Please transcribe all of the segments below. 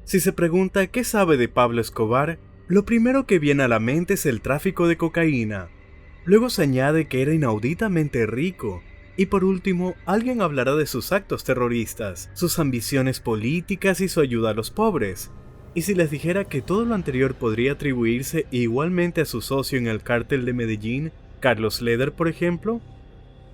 Si se pregunta qué sabe de Pablo Escobar, lo primero que viene a la mente es el tráfico de cocaína. Luego se añade que era inauditamente rico. Y por último, alguien hablará de sus actos terroristas, sus ambiciones políticas y su ayuda a los pobres. Y si les dijera que todo lo anterior podría atribuirse igualmente a su socio en el cártel de Medellín, Carlos Leder por ejemplo,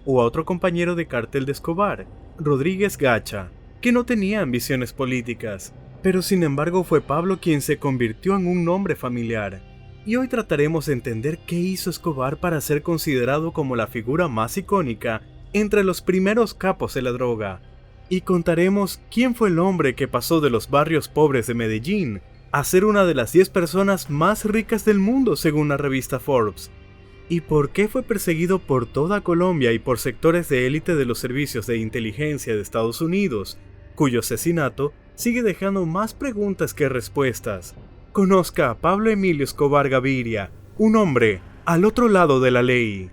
o a otro compañero de cártel de Escobar, Rodríguez Gacha, que no tenía ambiciones políticas, pero sin embargo fue Pablo quien se convirtió en un nombre familiar. Y hoy trataremos de entender qué hizo Escobar para ser considerado como la figura más icónica entre los primeros capos de la droga. Y contaremos quién fue el hombre que pasó de los barrios pobres de Medellín a ser una de las 10 personas más ricas del mundo según la revista Forbes. Y por qué fue perseguido por toda Colombia y por sectores de élite de los servicios de inteligencia de Estados Unidos, cuyo asesinato sigue dejando más preguntas que respuestas. Conozca a Pablo Emilio Escobar Gaviria, un hombre al otro lado de la ley.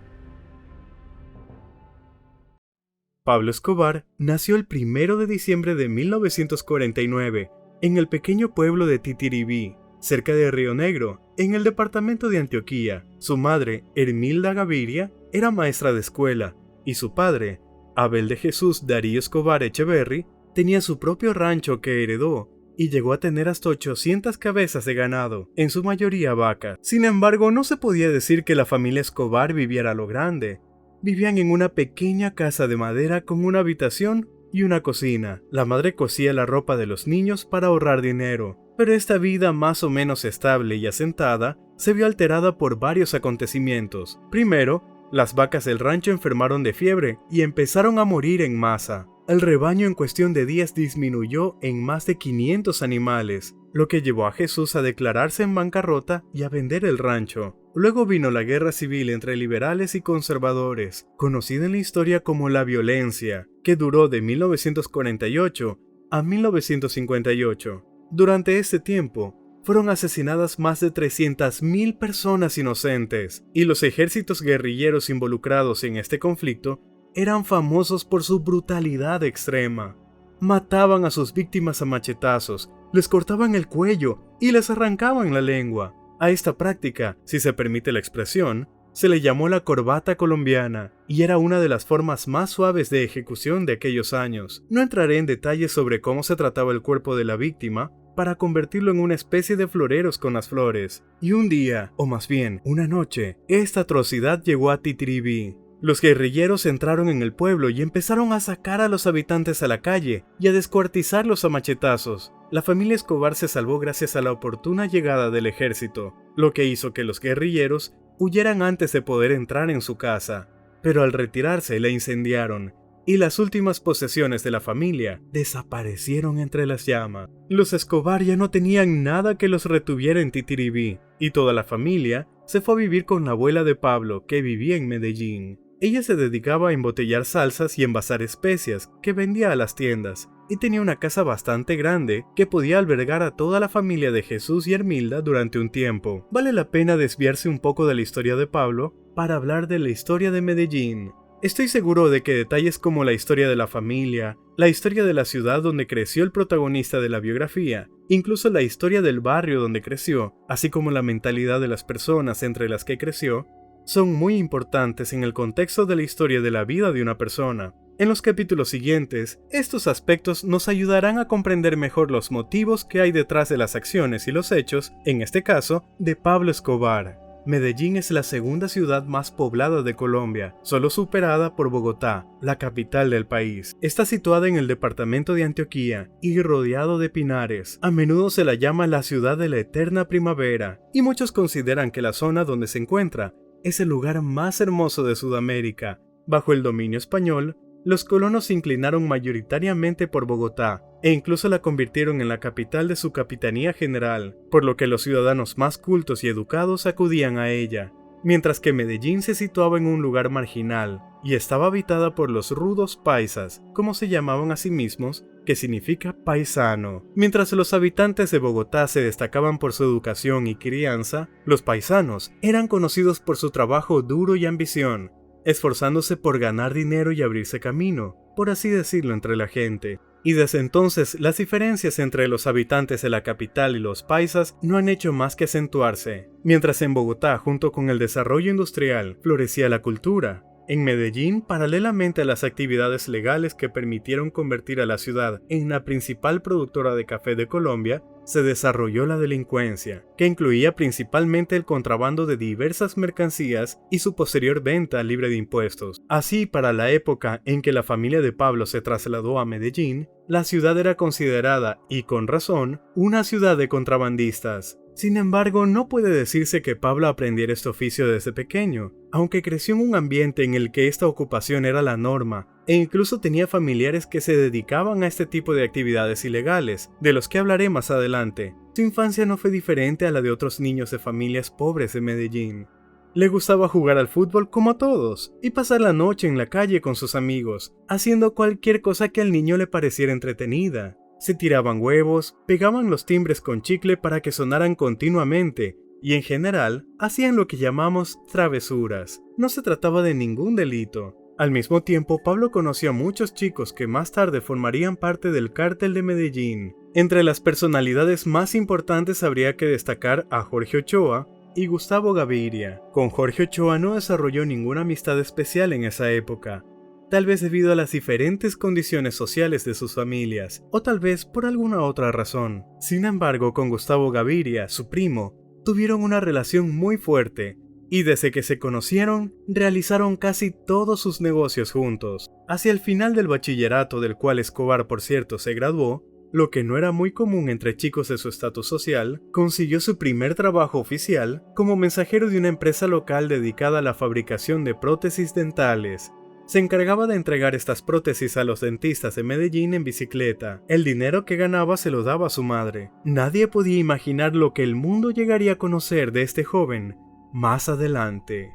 Pablo Escobar nació el 1 de diciembre de 1949 en el pequeño pueblo de Titiribí, cerca de Río Negro, en el departamento de Antioquia. Su madre, Hermilda Gaviria, era maestra de escuela, y su padre, Abel de Jesús Darío Escobar Echeverry, tenía su propio rancho que heredó, y llegó a tener hasta 800 cabezas de ganado, en su mayoría vacas. Sin embargo, no se podía decir que la familia Escobar viviera a lo grande. Vivían en una pequeña casa de madera con una habitación y una cocina. La madre cosía la ropa de los niños para ahorrar dinero, pero esta vida más o menos estable y asentada se vio alterada por varios acontecimientos. Primero, las vacas del rancho enfermaron de fiebre y empezaron a morir en masa. El rebaño en cuestión de días disminuyó en más de 500 animales, lo que llevó a Jesús a declararse en bancarrota y a vender el rancho. Luego vino la guerra civil entre liberales y conservadores, conocida en la historia como la violencia, que duró de 1948 a 1958. Durante este tiempo, fueron asesinadas más de 300.000 personas inocentes, y los ejércitos guerrilleros involucrados en este conflicto eran famosos por su brutalidad extrema. Mataban a sus víctimas a machetazos, les cortaban el cuello y les arrancaban la lengua. A esta práctica, si se permite la expresión, se le llamó la corbata colombiana, y era una de las formas más suaves de ejecución de aquellos años. No entraré en detalles sobre cómo se trataba el cuerpo de la víctima para convertirlo en una especie de floreros con las flores. Y un día, o más bien, una noche, esta atrocidad llegó a Titiribí. Los guerrilleros entraron en el pueblo y empezaron a sacar a los habitantes a la calle y a descuartizarlos a machetazos. La familia Escobar se salvó gracias a la oportuna llegada del ejército, lo que hizo que los guerrilleros huyeran antes de poder entrar en su casa. Pero al retirarse la incendiaron, y las últimas posesiones de la familia desaparecieron entre las llamas. Los Escobar ya no tenían nada que los retuviera en Titiribí, y toda la familia se fue a vivir con la abuela de Pablo, que vivía en Medellín. Ella se dedicaba a embotellar salsas y envasar especias que vendía a las tiendas, y tenía una casa bastante grande que podía albergar a toda la familia de Jesús y Hermilda durante un tiempo. Vale la pena desviarse un poco de la historia de Pablo para hablar de la historia de Medellín. Estoy seguro de que detalles como la historia de la familia, la historia de la ciudad donde creció el protagonista de la biografía, incluso la historia del barrio donde creció, así como la mentalidad de las personas entre las que creció, son muy importantes en el contexto de la historia de la vida de una persona. En los capítulos siguientes, estos aspectos nos ayudarán a comprender mejor los motivos que hay detrás de las acciones y los hechos, en este caso, de Pablo Escobar. Medellín es la segunda ciudad más poblada de Colombia, solo superada por Bogotá, la capital del país. Está situada en el departamento de Antioquia y rodeado de pinares. A menudo se la llama la ciudad de la eterna primavera, y muchos consideran que la zona donde se encuentra es el lugar más hermoso de Sudamérica. Bajo el dominio español, los colonos se inclinaron mayoritariamente por Bogotá, e incluso la convirtieron en la capital de su capitanía general, por lo que los ciudadanos más cultos y educados acudían a ella, mientras que Medellín se situaba en un lugar marginal, y estaba habitada por los rudos paisas, como se llamaban a sí mismos, que significa paisano. Mientras los habitantes de Bogotá se destacaban por su educación y crianza, los paisanos eran conocidos por su trabajo duro y ambición, esforzándose por ganar dinero y abrirse camino. por así decirlo, entre la gente. Y desde entonces las diferencias entre los habitantes de la capital y los paisas no han hecho más que acentuarse. Mientras en Bogotá, junto con el desarrollo industrial, florecía la cultura, en Medellín, paralelamente a las actividades legales que permitieron convertir a la ciudad en la principal productora de café de Colombia, se desarrolló la delincuencia, que incluía principalmente el contrabando de diversas mercancías y su posterior venta libre de impuestos. Así, para la época en que la familia de Pablo se trasladó a Medellín, la ciudad era considerada, y con razón, una ciudad de contrabandistas. Sin embargo, no puede decirse que Pablo aprendiera este oficio desde pequeño, aunque creció en un ambiente en el que esta ocupación era la norma, e incluso tenía familiares que se dedicaban a este tipo de actividades ilegales, de los que hablaré más adelante. Su infancia no fue diferente a la de otros niños de familias pobres de Medellín. Le gustaba jugar al fútbol como a todos, y pasar la noche en la calle con sus amigos, haciendo cualquier cosa que al niño le pareciera entretenida. Se tiraban huevos, pegaban los timbres con chicle para que sonaran continuamente, y en general hacían lo que llamamos travesuras. No se trataba de ningún delito. Al mismo tiempo, Pablo conoció a muchos chicos que más tarde formarían parte del Cártel de Medellín. Entre las personalidades más importantes habría que destacar a Jorge Ochoa y Gustavo Gaviria. Con Jorge Ochoa no desarrolló ninguna amistad especial en esa época, tal vez debido a las diferentes condiciones sociales de sus familias, o tal vez por alguna otra razón. Sin embargo, con Gustavo Gaviria, su primo, tuvieron una relación muy fuerte, y desde que se conocieron, realizaron casi todos sus negocios juntos. Hacia el final del bachillerato, del cual Escobar, por cierto, se graduó, lo que no era muy común entre chicos de su estatus social, consiguió su primer trabajo oficial como mensajero de una empresa local dedicada a la fabricación de prótesis dentales. Se encargaba de entregar estas prótesis a los dentistas de Medellín en bicicleta. El dinero que ganaba se lo daba a su madre. Nadie podía imaginar lo que el mundo llegaría a conocer de este joven más adelante.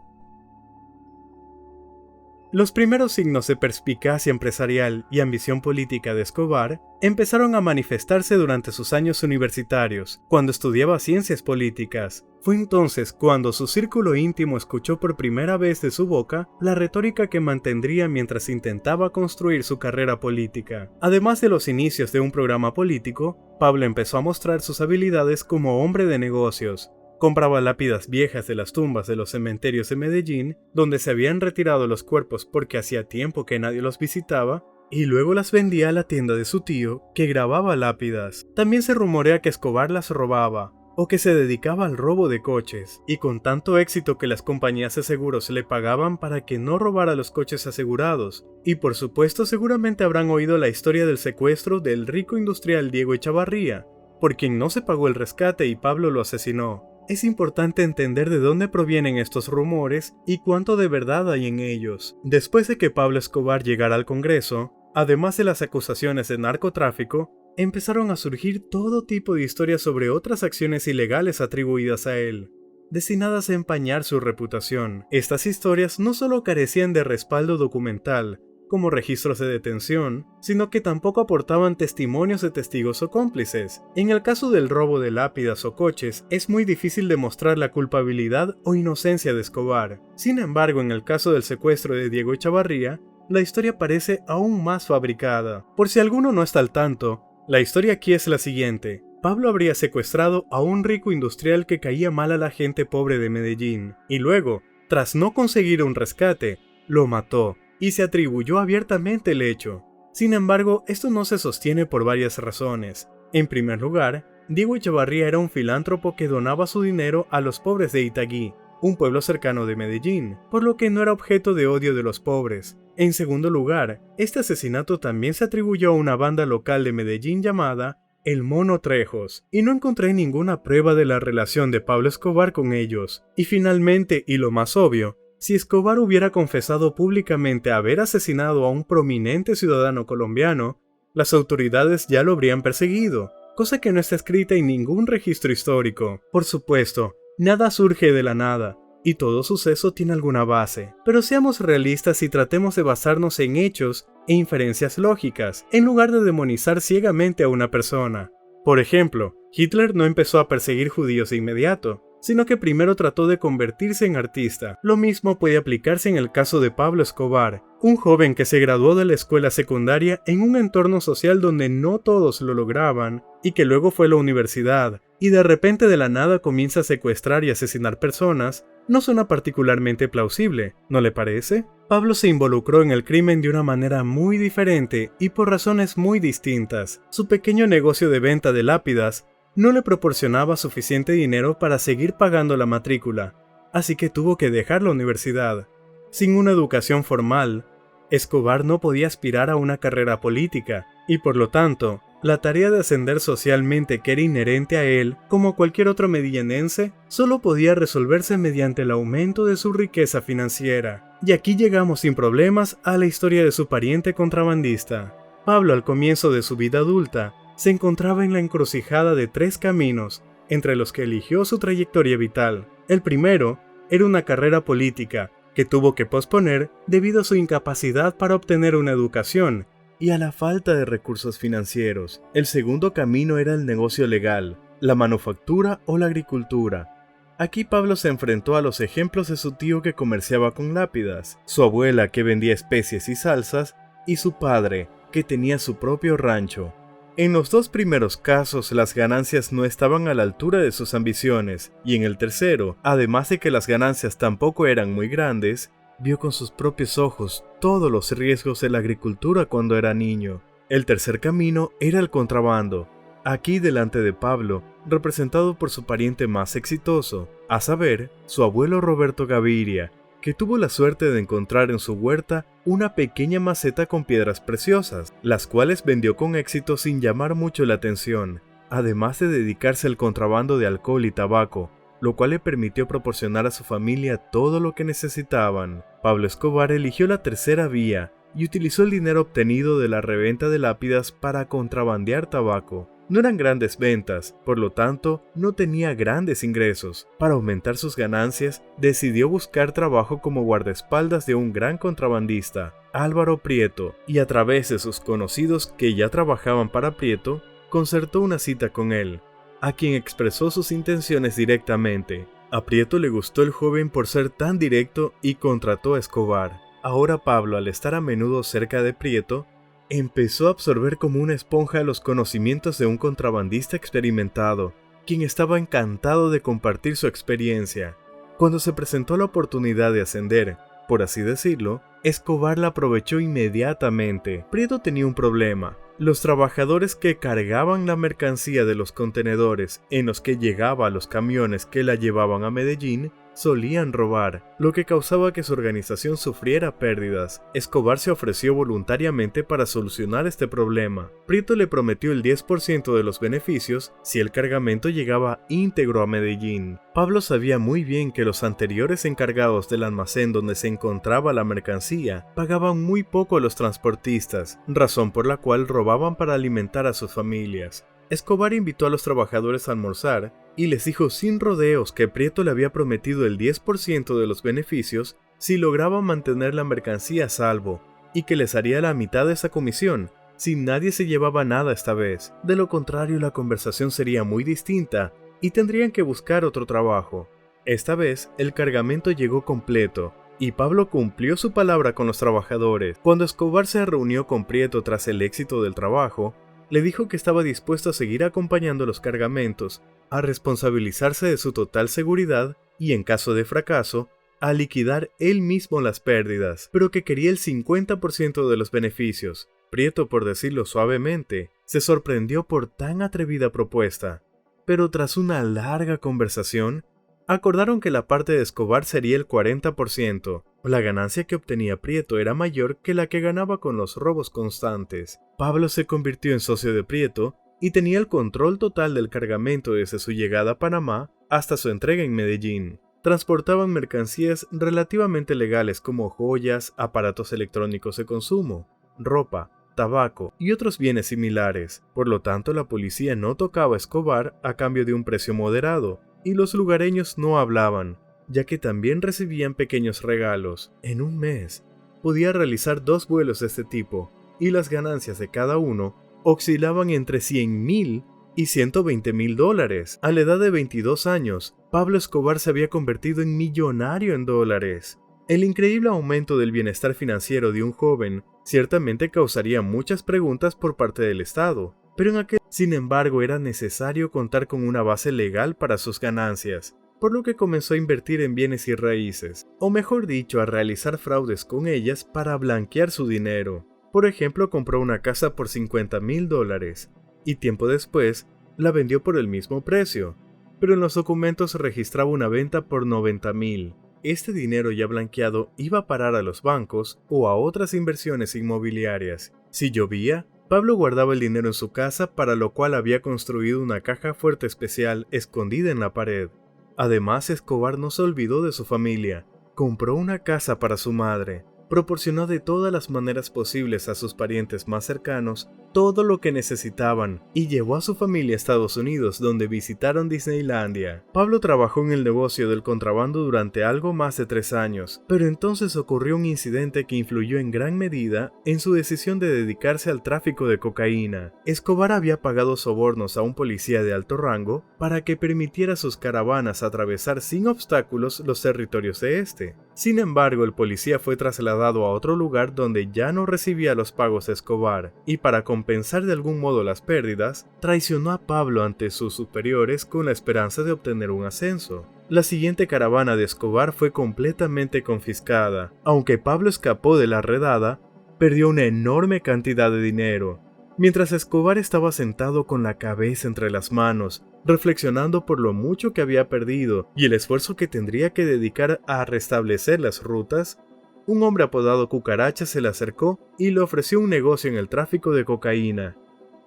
Los primeros signos de perspicacia empresarial y ambición política de Escobar empezaron a manifestarse durante sus años universitarios, cuando estudiaba ciencias políticas. Fue entonces cuando su círculo íntimo escuchó por primera vez de su boca la retórica que mantendría mientras intentaba construir su carrera política. Además de los inicios de un programa político, Pablo empezó a mostrar sus habilidades como hombre de negocios. Compraba lápidas viejas de las tumbas de los cementerios de Medellín, donde se habían retirado los cuerpos porque hacía tiempo que nadie los visitaba, y luego las vendía a la tienda de su tío, que grababa lápidas. También se rumorea que Escobar las robaba, o que se dedicaba al robo de coches, y con tanto éxito que las compañías de seguros le pagaban para que no robara los coches asegurados. Y por supuesto seguramente habrán oído la historia del secuestro del rico industrial Diego Echavarría, por quien no se pagó el rescate y Pablo lo asesinó. Es importante entender de dónde provienen estos rumores y cuánto de verdad hay en ellos. Después de que Pablo Escobar llegara al Congreso, además de las acusaciones de narcotráfico, empezaron a surgir todo tipo de historias sobre otras acciones ilegales atribuidas a él, destinadas a empañar su reputación. Estas historias no solo carecían de respaldo documental, como registros de detención, sino que tampoco aportaban testimonios de testigos o cómplices. En el caso del robo de lápidas o coches, es muy difícil demostrar la culpabilidad o inocencia de Escobar. Sin embargo, en el caso del secuestro de Diego Echavarría, la historia parece aún más fabricada. Por si alguno no está al tanto, la historia aquí es la siguiente. Pablo habría secuestrado a un rico industrial que caía mal a la gente pobre de Medellín, y luego, tras no conseguir un rescate, lo mató, y se atribuyó abiertamente el hecho. Sin embargo, esto no se sostiene por varias razones. En primer lugar, Diego Echavarría era un filántropo que donaba su dinero a los pobres de Itaguí, un pueblo cercano de Medellín, por lo que no era objeto de odio de los pobres. En segundo lugar, este asesinato también se atribuyó a una banda local de Medellín llamada El Mono Trejos, y no encontré ninguna prueba de la relación de Pablo Escobar con ellos. Y finalmente, y lo más obvio, si Escobar hubiera confesado públicamente haber asesinado a un prominente ciudadano colombiano, las autoridades ya lo habrían perseguido, cosa que no está escrita en ningún registro histórico. Por supuesto, nada surge de la nada, y todo suceso tiene alguna base, pero seamos realistas y tratemos de basarnos en hechos e inferencias lógicas, en lugar de demonizar ciegamente a una persona. Por ejemplo, Hitler no empezó a perseguir judíos de inmediato. sino que primero trató de convertirse en artista. Lo mismo puede aplicarse en el caso de Pablo Escobar, un joven que se graduó de la escuela secundaria en un entorno social donde no todos lo lograban, y que luego fue a la universidad, y de repente de la nada comienza a secuestrar y asesinar personas. No suena particularmente plausible, ¿no le parece? Pablo se involucró en el crimen de una manera muy diferente y por razones muy distintas. Su pequeño negocio de venta de lápidas no le proporcionaba suficiente dinero para seguir pagando la matrícula, así que tuvo que dejar la universidad. Sin una educación formal, Escobar no podía aspirar a una carrera política, y por lo tanto, la tarea de ascender socialmente que era inherente a él, como cualquier otro medillenense, solo podía resolverse mediante el aumento de su riqueza financiera. Y aquí llegamos sin problemas a la historia de su pariente contrabandista. Pablo, al comienzo de su vida adulta, se encontraba en la encrucijada de 3 caminos, entre los que eligió su trayectoria vital. El primero era una carrera política, que tuvo que posponer debido a su incapacidad para obtener una educación y a la falta de recursos financieros. El segundo camino era el negocio legal, la manufactura o la agricultura. Aquí Pablo se enfrentó a los ejemplos de su tío que comerciaba con lápidas, su abuela que vendía especies y salsas, y su padre, que tenía su propio rancho. En los 2 primeros casos las ganancias no estaban a la altura de sus ambiciones, y en el tercero, además de que las ganancias tampoco eran muy grandes, vio con sus propios ojos todos los riesgos de la agricultura cuando era niño. El tercer camino era el contrabando. Aquí delante de Pablo, representado por su pariente más exitoso, a saber, su abuelo Roberto Gaviria, que tuvo la suerte de encontrar en su huerta una pequeña maceta con piedras preciosas, las cuales vendió con éxito sin llamar mucho la atención, además de dedicarse al contrabando de alcohol y tabaco, lo cual le permitió proporcionar a su familia todo lo que necesitaban. Pablo Escobar eligió la tercera vía y utilizó el dinero obtenido de la reventa de lápidas para contrabandear tabaco. No eran grandes ventas, por lo tanto, no tenía grandes ingresos. Para aumentar sus ganancias, decidió buscar trabajo como guardaespaldas de un gran contrabandista, Álvaro Prieto, y a través de sus conocidos que ya trabajaban para Prieto, concertó una cita con él, a quien expresó sus intenciones directamente. A Prieto le gustó el joven por ser tan directo y contrató a Escobar. Ahora Pablo, al estar a menudo cerca de Prieto, empezó a absorber como una esponja los conocimientos de un contrabandista experimentado, quien estaba encantado de compartir su experiencia. Cuando se presentó la oportunidad de ascender, por así decirlo, Escobar la aprovechó inmediatamente. Prieto tenía un problema. Los trabajadores que cargaban la mercancía de los contenedores en los que llegaba a los camiones que la llevaban a Medellín solían robar, lo que causaba que su organización sufriera pérdidas. Escobar se ofreció voluntariamente para solucionar este problema. Prieto le prometió el 10% de los beneficios si el cargamento llegaba íntegro a Medellín. Pablo sabía muy bien que los anteriores encargados del almacén donde se encontraba la mercancía pagaban muy poco a los transportistas, razón por la cual robaban para alimentar a sus familias. Escobar invitó a los trabajadores a almorzar y les dijo sin rodeos que Prieto le había prometido el 10% de los beneficios si lograban mantener la mercancía a salvo, y que les haría la mitad de esa comisión si nadie se llevaba nada esta vez. De lo contrario, la conversación sería muy distinta y tendrían que buscar otro trabajo. Esta vez, el cargamento llegó completo, y Pablo cumplió su palabra con los trabajadores. Cuando Escobar se reunió con Prieto tras el éxito del trabajo, le dijo que estaba dispuesto a seguir acompañando los cargamentos, a responsabilizarse de su total seguridad y, en caso de fracaso, a liquidar él mismo las pérdidas, pero que quería el 50% de los beneficios. Prieto, por decirlo suavemente, se sorprendió por tan atrevida propuesta, pero tras una larga conversación, acordaron que la parte de Escobar sería el 40%. La ganancia que obtenía Prieto era mayor que la que ganaba con los robos constantes. Pablo se convirtió en socio de Prieto y tenía el control total del cargamento desde su llegada a Panamá hasta su entrega en Medellín. Transportaban mercancías relativamente legales como joyas, aparatos electrónicos de consumo, ropa, tabaco y otros bienes similares. Por lo tanto, la policía no tocaba a Escobar a cambio de un precio moderado, y los lugareños no hablaban, ya que también recibían pequeños regalos. En un mes, podía realizar 2 vuelos de este tipo, y las ganancias de cada uno oscilaban entre 100,000 y $120,000. A la edad de 22 años, Pablo Escobar se había convertido en millonario en dólares. El increíble aumento del bienestar financiero de un joven ciertamente causaría muchas preguntas por parte del Estado, pero sin embargo, era necesario contar con una base legal para sus ganancias, por lo que comenzó a invertir en bienes y raíces, o mejor dicho, a realizar fraudes con ellas para blanquear su dinero. Por ejemplo, compró una casa por $50,000 y tiempo después la vendió por el mismo precio, pero en los documentos registraba una venta por $90,000. Este dinero ya blanqueado iba a parar a los bancos o a otras inversiones inmobiliarias. Si llovía, Pablo guardaba el dinero en su casa, para lo cual había construido una caja fuerte especial escondida en la pared. Además, Escobar no se olvidó de su familia. Compró una casa para su madre, proporcionó de todas las maneras posibles a sus parientes más cercanos todo lo que necesitaban y llevó a su familia a Estados Unidos, donde visitaron Disneylandia. Pablo trabajó en el negocio del contrabando durante algo más de 3 años, pero entonces ocurrió un incidente que influyó en gran medida en su decisión de dedicarse al tráfico de cocaína. Escobar había pagado sobornos a un policía de alto rango para que permitiera a sus caravanas atravesar sin obstáculos los territorios de este. Sin embargo, el policía fue trasladado a otro lugar donde ya no recibía los pagos de Escobar, y para compensar de algún modo las pérdidas, traicionó a Pablo ante sus superiores con la esperanza de obtener un ascenso. La siguiente caravana de Escobar fue completamente confiscada. Aunque Pablo escapó de la redada, perdió una enorme cantidad de dinero. Mientras Escobar estaba sentado con la cabeza entre las manos, reflexionando por lo mucho que había perdido y el esfuerzo que tendría que dedicar a restablecer las rutas, un hombre apodado Cucaracha se le acercó y le ofreció un negocio en el tráfico de cocaína.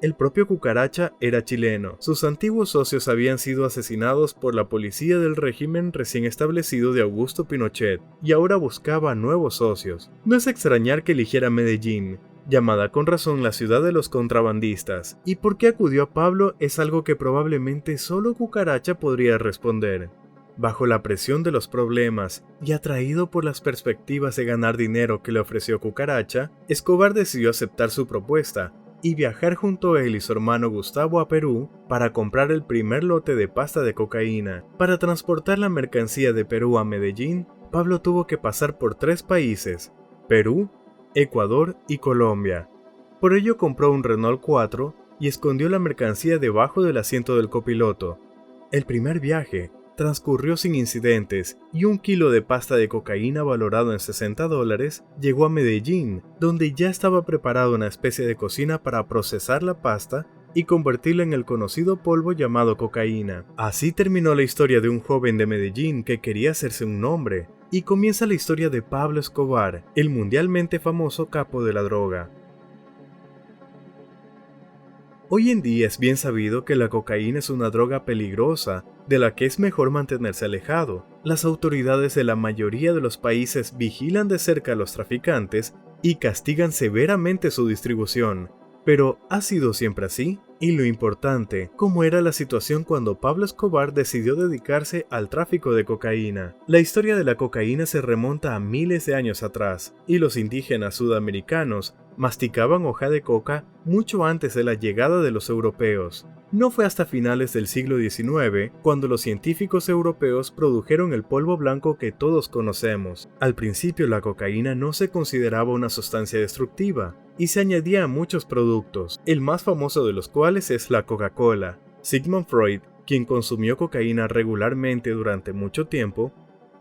El propio Cucaracha era chileno. Sus antiguos socios habían sido asesinados por la policía del régimen recién establecido de Augusto Pinochet y ahora buscaba nuevos socios. No es extrañar que eligiera Medellín, llamada con razón la ciudad de los contrabandistas, y por qué acudió a Pablo es algo que probablemente solo Cucaracha podría responder. Bajo la presión de los problemas y atraído por las perspectivas de ganar dinero que le ofreció Cucaracha, Escobar decidió aceptar su propuesta y viajar junto a él y su hermano Gustavo a Perú para comprar el primer lote de pasta de cocaína. Para transportar la mercancía de Perú a Medellín, Pablo tuvo que pasar por 3 países: Perú, Ecuador y Colombia. Por ello compró un Renault 4 y escondió la mercancía debajo del asiento del copiloto. El primer viaje transcurrió sin incidentes y 1 kilo de pasta de cocaína valorado en $60 llegó a Medellín, donde ya estaba preparada una especie de cocina para procesar la pasta y convertirla en el conocido polvo llamado cocaína. Así terminó la historia de un joven de Medellín que quería hacerse un nombre, y comienza la historia de Pablo Escobar, el mundialmente famoso capo de la droga. Hoy en día es bien sabido que la cocaína es una droga peligrosa, de la que es mejor mantenerse alejado. Las autoridades de la mayoría de los países vigilan de cerca a los traficantes y castigan severamente su distribución. Pero, ¿ha sido siempre así? Y lo importante, ¿cómo era la situación cuando Pablo Escobar decidió dedicarse al tráfico de cocaína? La historia de la cocaína se remonta a miles de años atrás, y los indígenas sudamericanos masticaban hoja de coca mucho antes de la llegada de los europeos. No fue hasta finales del siglo XIX cuando los científicos europeos produjeron el polvo blanco que todos conocemos. Al principio la cocaína no se consideraba una sustancia destructiva y se añadía a muchos productos, el más famoso de los cuales es la Coca-Cola. Sigmund Freud, quien consumió cocaína regularmente durante mucho tiempo,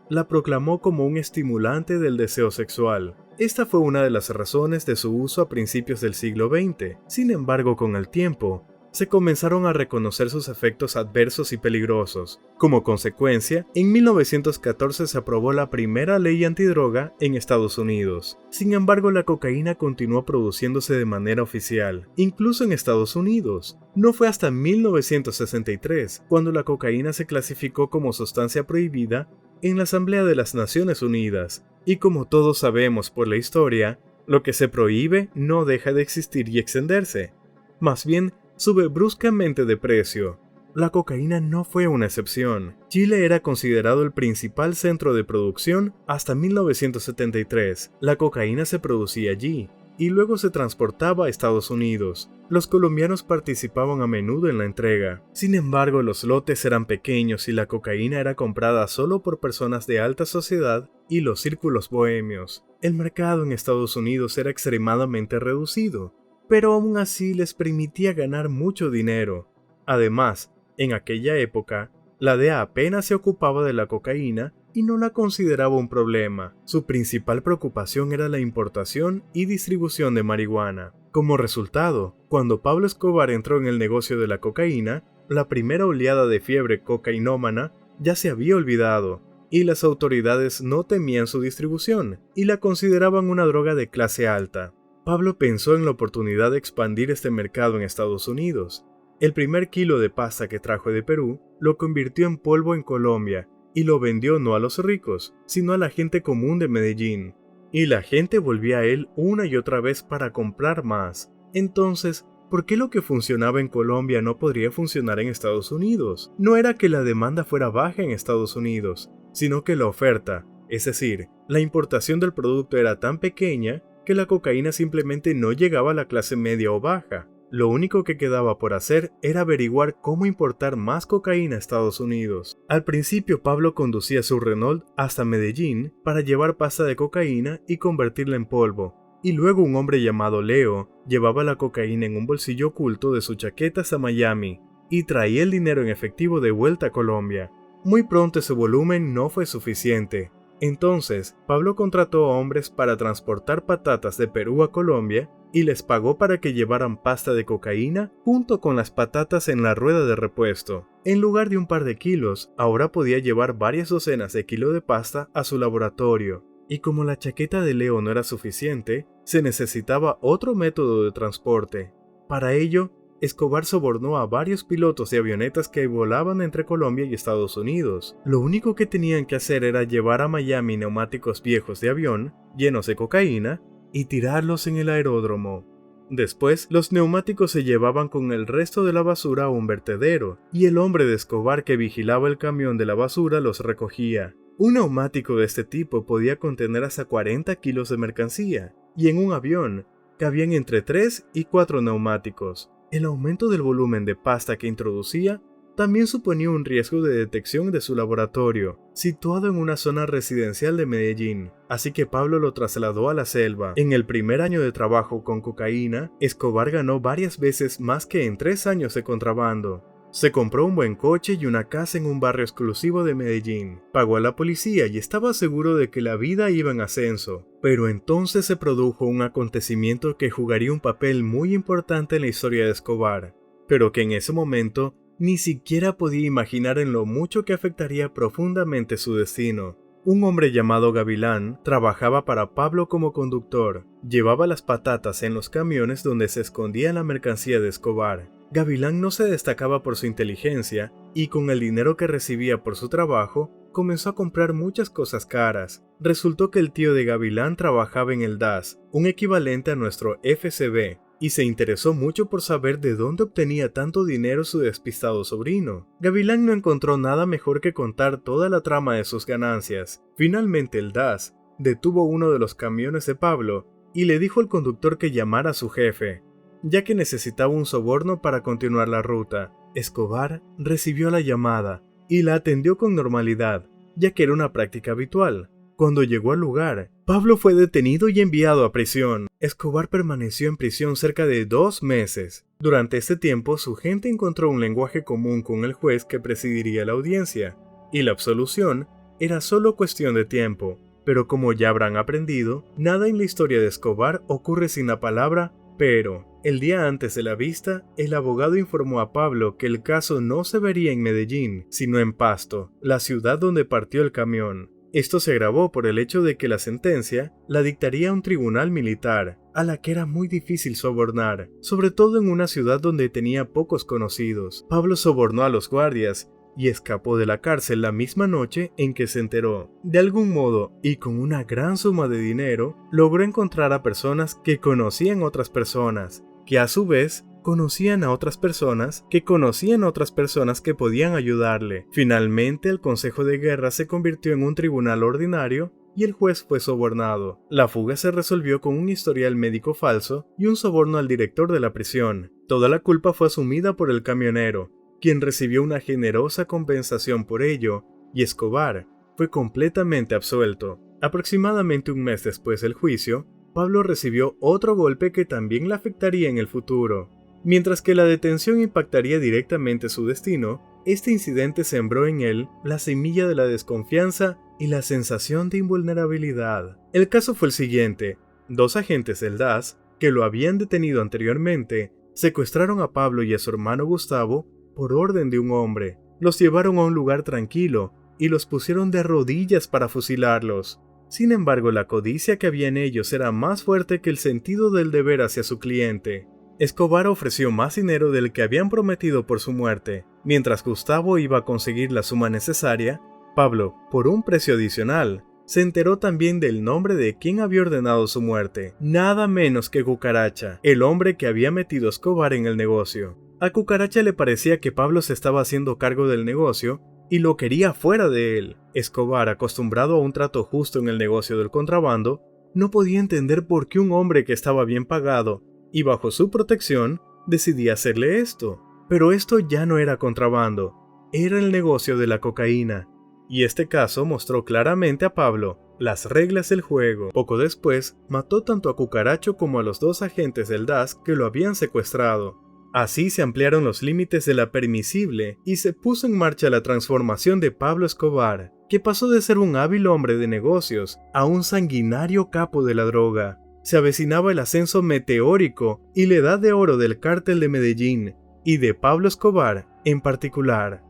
la proclamó como un estimulante del deseo sexual. Esta fue una de las razones de su uso a principios del siglo XX. Sin embargo, con el tiempo, se comenzaron a reconocer sus efectos adversos y peligrosos. Como consecuencia, en 1914 se aprobó la primera ley antidroga en Estados Unidos. Sin embargo, la cocaína continuó produciéndose de manera oficial, incluso en Estados Unidos. No fue hasta 1963 cuando la cocaína se clasificó como sustancia prohibida en la Asamblea de las Naciones Unidas. Y como todos sabemos por la historia, lo que se prohíbe no deja de existir y extenderse. Más bien, sube bruscamente de precio. La cocaína no fue una excepción. Chile era considerado el principal centro de producción hasta 1973. La cocaína se producía allí, y luego se transportaba a Estados Unidos. Los colombianos participaban a menudo en la entrega. Sin embargo, los lotes eran pequeños y la cocaína era comprada solo por personas de alta sociedad y los círculos bohemios. El mercado en Estados Unidos era extremadamente reducido, pero aún así les permitía ganar mucho dinero. Además, en aquella época, la DEA apenas se ocupaba de la cocaína y no la consideraba un problema. Su principal preocupación era la importación y distribución de marihuana. Como resultado, cuando Pablo Escobar entró en el negocio de la cocaína, la primera oleada de fiebre cocainómana ya se había olvidado, y las autoridades no temían su distribución y la consideraban una droga de clase alta. Pablo pensó en la oportunidad de expandir este mercado en Estados Unidos. El primer kilo de pasta que trajo de Perú lo convirtió en polvo en Colombia y lo vendió no a los ricos, sino a la gente común de Medellín. Y la gente volvía a él una y otra vez para comprar más. Entonces, ¿por qué lo que funcionaba en Colombia no podría funcionar en Estados Unidos? No era que la demanda fuera baja en Estados Unidos, sino que la oferta, es decir, la importación del producto era tan pequeña que la cocaína simplemente no llegaba a la clase media o baja. Lo único que quedaba por hacer era averiguar cómo importar más cocaína a Estados Unidos. Al principio Pablo conducía su Renault hasta Medellín para llevar pasta de cocaína y convertirla en polvo, y luego un hombre llamado Leo llevaba la cocaína en un bolsillo oculto de su chaqueta hasta Miami y traía el dinero en efectivo de vuelta a Colombia. Muy pronto ese volumen no fue suficiente. Entonces, Pablo contrató a hombres para transportar patatas de Perú a Colombia y les pagó para que llevaran pasta de cocaína junto con las patatas en la rueda de repuesto. En lugar de un par de kilos, ahora podía llevar varias docenas de kilos de pasta a su laboratorio. Y como la chaqueta de Leo no era suficiente, se necesitaba otro método de transporte. Para ello, Escobar sobornó a varios pilotos de avionetas que volaban entre Colombia y Estados Unidos. Lo único que tenían que hacer era llevar a Miami neumáticos viejos de avión, llenos de cocaína, y tirarlos en el aeródromo. Después, los neumáticos se llevaban con el resto de la basura a un vertedero, y el hombre de Escobar que vigilaba el camión de la basura los recogía. Un neumático de este tipo podía contener hasta 40 kilos de mercancía, y en un avión cabían entre 3 y 4 neumáticos. El aumento del volumen de pasta que introducía también suponía un riesgo de detección de su laboratorio, situado en una zona residencial de Medellín, así que Pablo lo trasladó a la selva. En el primer año de trabajo con cocaína, Escobar ganó varias veces más que en 3 años de contrabando. Se compró un buen coche y una casa en un barrio exclusivo de Medellín, pagó a la policía y estaba seguro de que la vida iba en ascenso. Pero entonces se produjo un acontecimiento que jugaría un papel muy importante en la historia de Escobar, pero que en ese momento ni siquiera podía imaginar en lo mucho que afectaría profundamente su destino. Un hombre llamado Gavilán trabajaba para Pablo como conductor, llevaba las patatas en los camiones donde se escondía la mercancía de Escobar. Gavilán no se destacaba por su inteligencia y con el dinero que recibía por su trabajo comenzó a comprar muchas cosas caras. Resultó que el tío de Gavilán trabajaba en el DAS, un equivalente a nuestro FCB, y se interesó mucho por saber de dónde obtenía tanto dinero su despistado sobrino. Gavilán no encontró nada mejor que contar toda la trama de sus ganancias. Finalmente el DAS detuvo uno de los camiones de Pablo y le dijo al conductor que llamara a su jefe, ya que necesitaba un soborno para continuar la ruta. Escobar recibió la llamada y la atendió con normalidad, ya que era una práctica habitual. Cuando llegó al lugar, Pablo fue detenido y enviado a prisión. Escobar permaneció en prisión cerca de 2 meses. Durante este tiempo, su gente encontró un lenguaje común con el juez que presidiría la audiencia, y la absolución era solo cuestión de tiempo. Pero como ya habrán aprendido, nada en la historia de Escobar ocurre sin la palabra pero. El día antes de la vista, el abogado informó a Pablo que el caso no se vería en Medellín, sino en Pasto, la ciudad donde partió el camión. Esto se agravó por el hecho de que la sentencia la dictaría un tribunal militar, a la que era muy difícil sobornar, sobre todo en una ciudad donde tenía pocos conocidos. Pablo sobornó a los guardias y escapó de la cárcel la misma noche en que se enteró. De algún modo, y con una gran suma de dinero, logró encontrar a personas que conocían otras personas, que a su vez conocían a otras personas que conocían a otras personas que podían ayudarle. Finalmente, el Consejo de Guerra se convirtió en un tribunal ordinario y el juez fue sobornado. La fuga se resolvió con un historial médico falso y un soborno al director de la prisión. Toda la culpa fue asumida por el camionero, quien recibió una generosa compensación por ello, y Escobar fue completamente absuelto. Aproximadamente un mes después del juicio, Pablo recibió otro golpe que también le afectaría en el futuro. Mientras que la detención impactaría directamente su destino, este incidente sembró en él la semilla de la desconfianza y la sensación de invulnerabilidad. El caso fue el siguiente: 2 agentes del DAS, que lo habían detenido anteriormente, secuestraron a Pablo y a su hermano Gustavo por orden de un hombre. Los llevaron a un lugar tranquilo y los pusieron de rodillas para fusilarlos. Sin embargo, la codicia que había en ellos era más fuerte que el sentido del deber hacia su cliente. Escobar ofreció más dinero del que habían prometido por su muerte. Mientras Gustavo iba a conseguir la suma necesaria, Pablo, por un precio adicional, se enteró también del nombre de quien había ordenado su muerte, nada menos que Cucaracha, el hombre que había metido a Escobar en el negocio. A Cucaracha le parecía que Pablo se estaba haciendo cargo del negocio y lo quería fuera de él. Escobar, acostumbrado a un trato justo en el negocio del contrabando, no podía entender por qué un hombre que estaba bien pagado y bajo su protección decidía hacerle esto. Pero esto ya no era contrabando, era el negocio de la cocaína. Y este caso mostró claramente a Pablo las reglas del juego. Poco después, mató tanto a Cucaracho como a los 2 agentes del DAS que lo habían secuestrado. Así se ampliaron los límites de la permisible y se puso en marcha la transformación de Pablo Escobar, que pasó de ser un hábil hombre de negocios a un sanguinario capo de la droga. Se avecinaba el ascenso meteórico y la edad de oro del cártel de Medellín, y de Pablo Escobar en particular.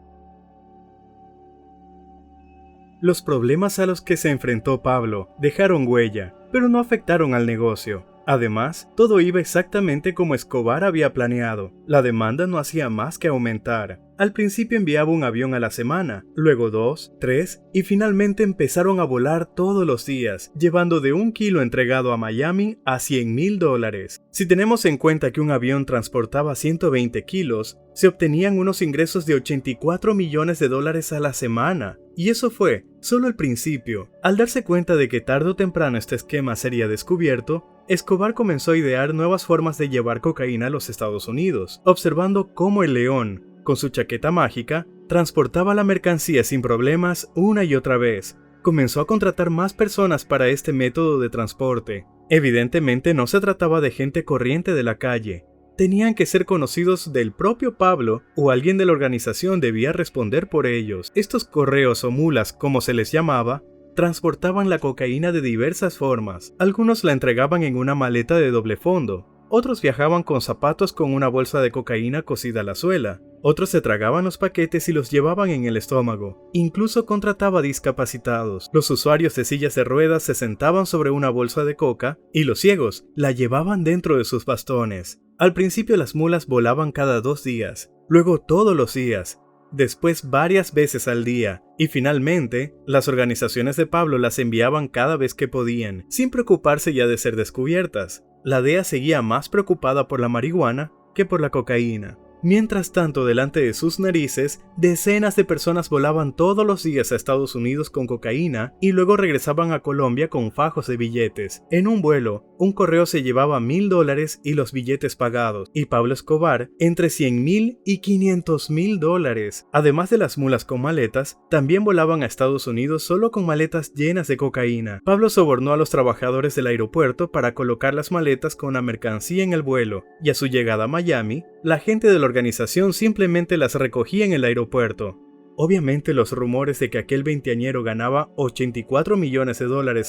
Los problemas a los que se enfrentó Pablo dejaron huella, pero no afectaron al negocio. Además, todo iba exactamente como Escobar había planeado. La demanda no hacía más que aumentar. Al principio enviaba un avión a la semana, luego 2, 3 y finalmente empezaron a volar todos los días, llevando de 1 kilo entregado a Miami a $100,000. Si tenemos en cuenta que un avión transportaba 120 kilos, se obtenían unos ingresos de $84 millones a la semana. Y eso fue solo el principio. Al darse cuenta de que tarde o temprano este esquema sería descubierto, Escobar comenzó a idear nuevas formas de llevar cocaína a los Estados Unidos, observando cómo el león, con su chaqueta mágica, transportaba la mercancía sin problemas una y otra vez. Comenzó a contratar más personas para este método de transporte. Evidentemente no se trataba de gente corriente de la calle. Tenían que ser conocidos del propio Pablo o alguien de la organización debía responder por ellos. Estos correos o mulas, como se les llamaba, transportaban la cocaína de diversas formas. Algunos la entregaban en una maleta de doble fondo, otros viajaban con zapatos con una bolsa de cocaína cosida a la suela, otros se tragaban los paquetes y los llevaban en el estómago. Incluso contrataba discapacitados. Los usuarios de sillas de ruedas se sentaban sobre una bolsa de coca y los ciegos la llevaban dentro de sus bastones. Al principio las mulas volaban cada 2 días, luego todos los días, después varias veces al día, y finalmente, las organizaciones de Pablo las enviaban cada vez que podían, sin preocuparse ya de ser descubiertas. La DEA seguía más preocupada por la marihuana que por la cocaína. Mientras tanto, delante de sus narices, decenas de personas volaban todos los días a Estados Unidos con cocaína y luego regresaban a Colombia con fajos de billetes. En un vuelo, un correo se llevaba $1,000 y los billetes pagados, y Pablo Escobar entre $100,000 y $500,000. Además de las mulas con maletas, también volaban a Estados Unidos solo con maletas llenas de cocaína. Pablo sobornó a los trabajadores del aeropuerto para colocar las maletas con la mercancía en el vuelo, y a su llegada a Miami, la gente de la organización simplemente las recogía en el aeropuerto. Obviamente los rumores de que aquel veinteañero ganaba $84 millones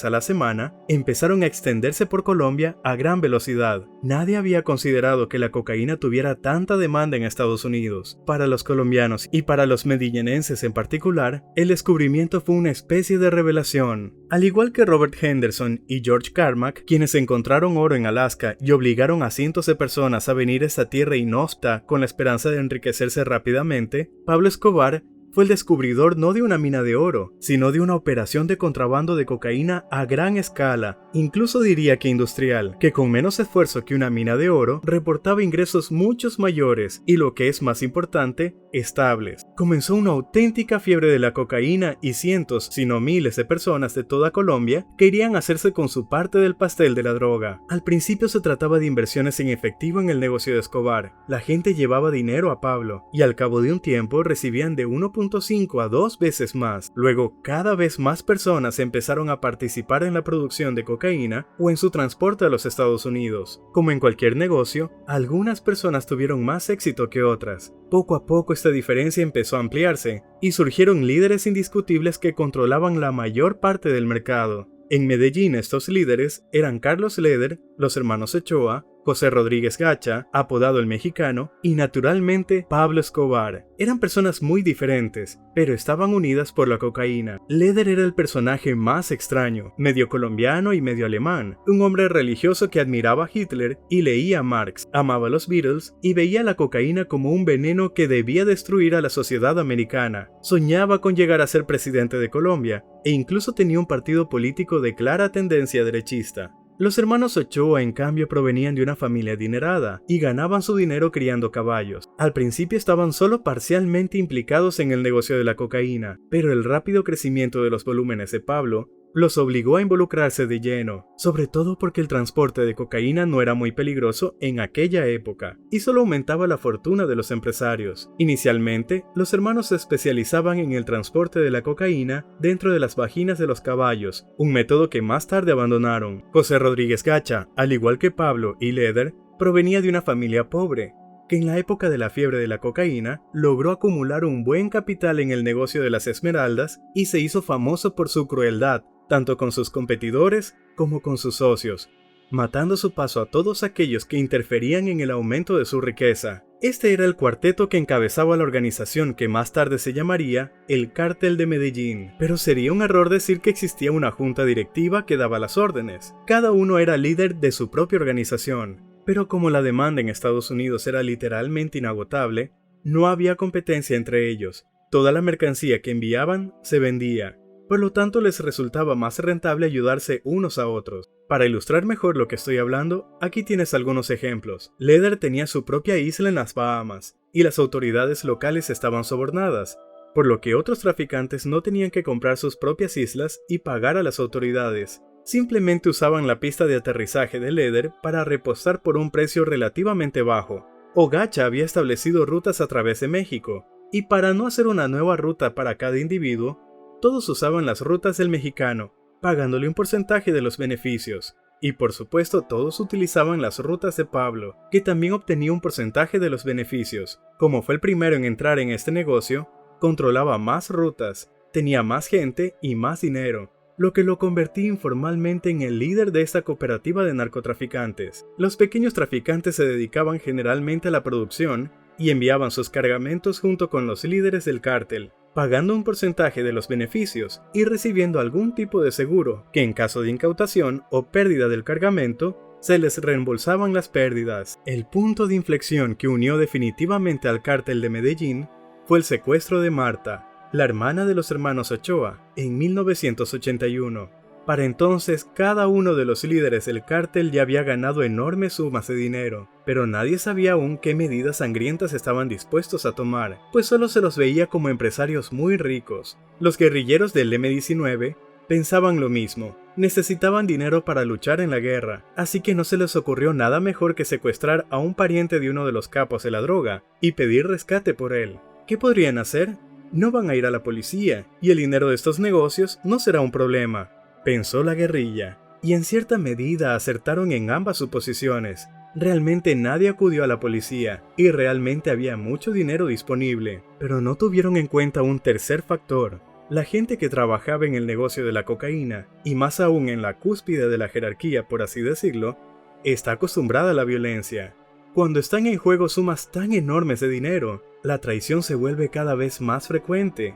a la semana empezaron a extenderse por Colombia a gran velocidad. Nadie había considerado que la cocaína tuviera tanta demanda en Estados Unidos. Para los colombianos y para los medillenenses en particular, el descubrimiento fue una especie de revelación. Al igual que Robert Henderson y George Carmack, quienes encontraron oro en Alaska y obligaron a cientos de personas a venir a esta tierra inhóspita con la esperanza de enriquecerse rápidamente, Pablo Escobar fue el descubridor no de una mina de oro, sino de una operación de contrabando de cocaína a gran escala, incluso diría que industrial, que con menos esfuerzo que una mina de oro, reportaba ingresos muchos mayores y, lo que es más importante, estables. Comenzó una auténtica fiebre de la cocaína y cientos, si no miles de personas de toda Colombia querían hacerse con su parte del pastel de la droga. Al principio se trataba de inversiones en efectivo en el negocio de Escobar. La gente llevaba dinero a Pablo y al cabo de un tiempo recibían de 1.5 a 2 veces más. Luego, cada vez más personas empezaron a participar en la producción de cocaína o en su transporte a los Estados Unidos. Como en cualquier negocio, algunas personas tuvieron más éxito que otras. Poco a poco esta diferencia empezó a ampliarse y surgieron líderes indiscutibles que controlaban la mayor parte del mercado. En Medellín estos líderes eran Carlos Leder, los hermanos Ochoa, José Rodríguez Gacha, apodado el Mexicano, y naturalmente Pablo Escobar. Eran personas muy diferentes, pero estaban unidas por la cocaína. Leder era el personaje más extraño, medio colombiano y medio alemán, un hombre religioso que admiraba a Hitler y leía a Marx, amaba a los Beatles y veía la cocaína como un veneno que debía destruir a la sociedad americana. Soñaba con llegar a ser presidente de Colombia e incluso tenía un partido político de clara tendencia derechista. Los hermanos Ochoa, en cambio, provenían de una familia adinerada y ganaban su dinero criando caballos. Al principio estaban solo parcialmente implicados en el negocio de la cocaína, pero el rápido crecimiento de los volúmenes de Pablo los obligó a involucrarse de lleno, sobre todo porque el transporte de cocaína no era muy peligroso en aquella época y solo aumentaba la fortuna de los empresarios. Inicialmente, los hermanos se especializaban en el transporte de la cocaína dentro de las vaginas de los caballos, un método que más tarde abandonaron. José Rodríguez Gacha, al igual que Pablo y Leder, provenía de una familia pobre, que en la época de la fiebre de la cocaína logró acumular un buen capital en el negocio de las esmeraldas y se hizo famoso por su crueldad, tanto con sus competidores como con sus socios, matando a su paso a todos aquellos que interferían en el aumento de su riqueza. Este era el cuarteto que encabezaba la organización que más tarde se llamaría el Cártel de Medellín, pero sería un error decir que existía una junta directiva que daba las órdenes. Cada uno era líder de su propia organización, pero como la demanda en Estados Unidos era literalmente inagotable, no había competencia entre ellos. Toda la mercancía que enviaban se vendía. Por lo tanto, les resultaba más rentable ayudarse unos a otros. Para ilustrar mejor lo que estoy hablando, aquí tienes algunos ejemplos. Leder tenía su propia isla en las Bahamas, y las autoridades locales estaban sobornadas, por lo que otros traficantes no tenían que comprar sus propias islas y pagar a las autoridades. Simplemente usaban la pista de aterrizaje de Leder para repostar por un precio relativamente bajo. Gacha había establecido rutas a través de México, y para no hacer una nueva ruta para cada individuo, todos usaban las rutas del Mexicano, pagándole un porcentaje de los beneficios. Y por supuesto todos utilizaban las rutas de Pablo, que también obtenía un porcentaje de los beneficios. Como fue el primero en entrar en este negocio, controlaba más rutas, tenía más gente y más dinero, lo que lo convertía informalmente en el líder de esta cooperativa de narcotraficantes. Los pequeños traficantes se dedicaban generalmente a la producción y enviaban sus cargamentos junto con los líderes del cártel, pagando un porcentaje de los beneficios y recibiendo algún tipo de seguro, que en caso de incautación o pérdida del cargamento, se les reembolsaban las pérdidas. El punto de inflexión que unió definitivamente al cártel de Medellín fue el secuestro de Marta, la hermana de los hermanos Ochoa, en 1981. Para entonces, cada uno de los líderes del cártel ya había ganado enormes sumas de dinero, pero nadie sabía aún qué medidas sangrientas estaban dispuestos a tomar, pues solo se los veía como empresarios muy ricos. Los guerrilleros del M-19 pensaban lo mismo, necesitaban dinero para luchar en la guerra, así que no se les ocurrió nada mejor que secuestrar a un pariente de uno de los capos de la droga y pedir rescate por él. ¿Qué podrían hacer? No van a ir a la policía, y el dinero de estos negocios no será un problema, pensó la guerrilla, y en cierta medida acertaron en ambas suposiciones. Realmente nadie acudió a la policía, y realmente había mucho dinero disponible, pero no tuvieron en cuenta un tercer factor. La gente que trabajaba en el negocio de la cocaína, y más aún en la cúspide de la jerarquía, por así decirlo, está acostumbrada a la violencia. Cuando están en juego sumas tan enormes de dinero, la traición se vuelve cada vez más frecuente.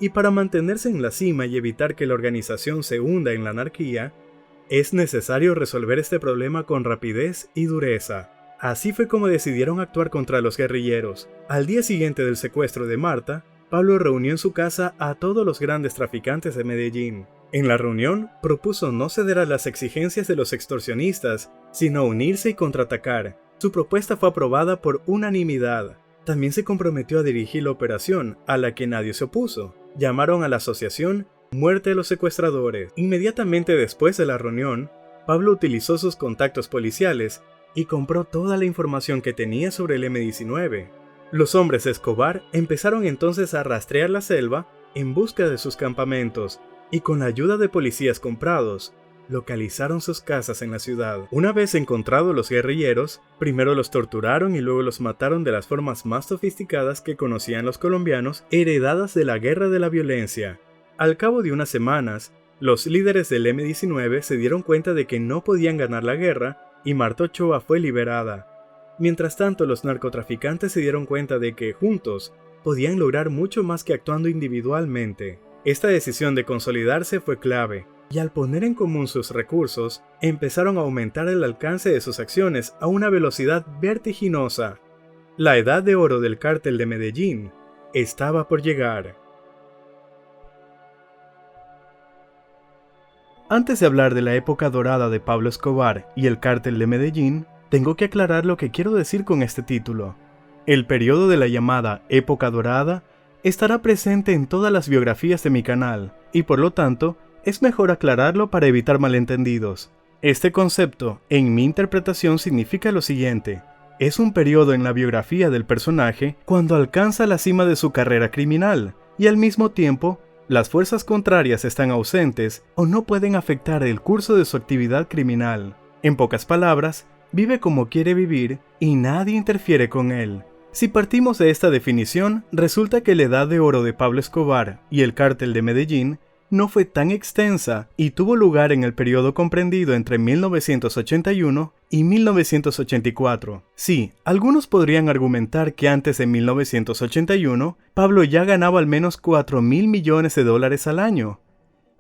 Y para mantenerse en la cima y evitar que la organización se hunda en la anarquía, es necesario resolver este problema con rapidez y dureza. Así fue como decidieron actuar contra los guerrilleros. Al día siguiente del secuestro de Marta, Pablo reunió en su casa a todos los grandes traficantes de Medellín. En la reunión, propuso no ceder a las exigencias de los extorsionistas, sino unirse y contraatacar. Su propuesta fue aprobada por unanimidad. También se comprometió a dirigir la operación, a la que nadie se opuso. Llamaron a la asociación Muerte de los Secuestradores. Inmediatamente después de la reunión, Pablo utilizó sus contactos policiales y compró toda la información que tenía sobre el M-19. Los hombres de Escobar empezaron entonces a rastrear la selva en busca de sus campamentos y con la ayuda de policías comprados, localizaron sus casas en la ciudad. Una vez encontrados los guerrilleros, primero los torturaron y luego los mataron de las formas más sofisticadas que conocían los colombianos, heredadas de la guerra de la violencia. Al cabo de unas semanas, los líderes del M-19 se dieron cuenta de que no podían ganar la guerra y Marta Ochoa fue liberada. Mientras tanto, los narcotraficantes se dieron cuenta de que, juntos, podían lograr mucho más que actuando individualmente. Esta decisión de consolidarse fue clave, y al poner en común sus recursos, empezaron a aumentar el alcance de sus acciones a una velocidad vertiginosa. La edad de oro del cártel de Medellín estaba por llegar. Antes de hablar de la época dorada de Pablo Escobar y el cártel de Medellín, tengo que aclarar lo que quiero decir con este título. El periodo de la llamada época dorada estará presente en todas las biografías de mi canal, y por lo tanto, es mejor aclararlo para evitar malentendidos. Este concepto, en mi interpretación, significa lo siguiente: es un periodo en la biografía del personaje cuando alcanza la cima de su carrera criminal, y al mismo tiempo, las fuerzas contrarias están ausentes o no pueden afectar el curso de su actividad criminal. En pocas palabras, vive como quiere vivir y nadie interfiere con él. Si partimos de esta definición, resulta que la edad de oro de Pablo Escobar y el cártel de Medellín no fue tan extensa y tuvo lugar en el periodo comprendido entre 1981 y 1984. Sí, algunos podrían argumentar que antes de 1981, Pablo ya ganaba al menos 4.000 millones de dólares al año.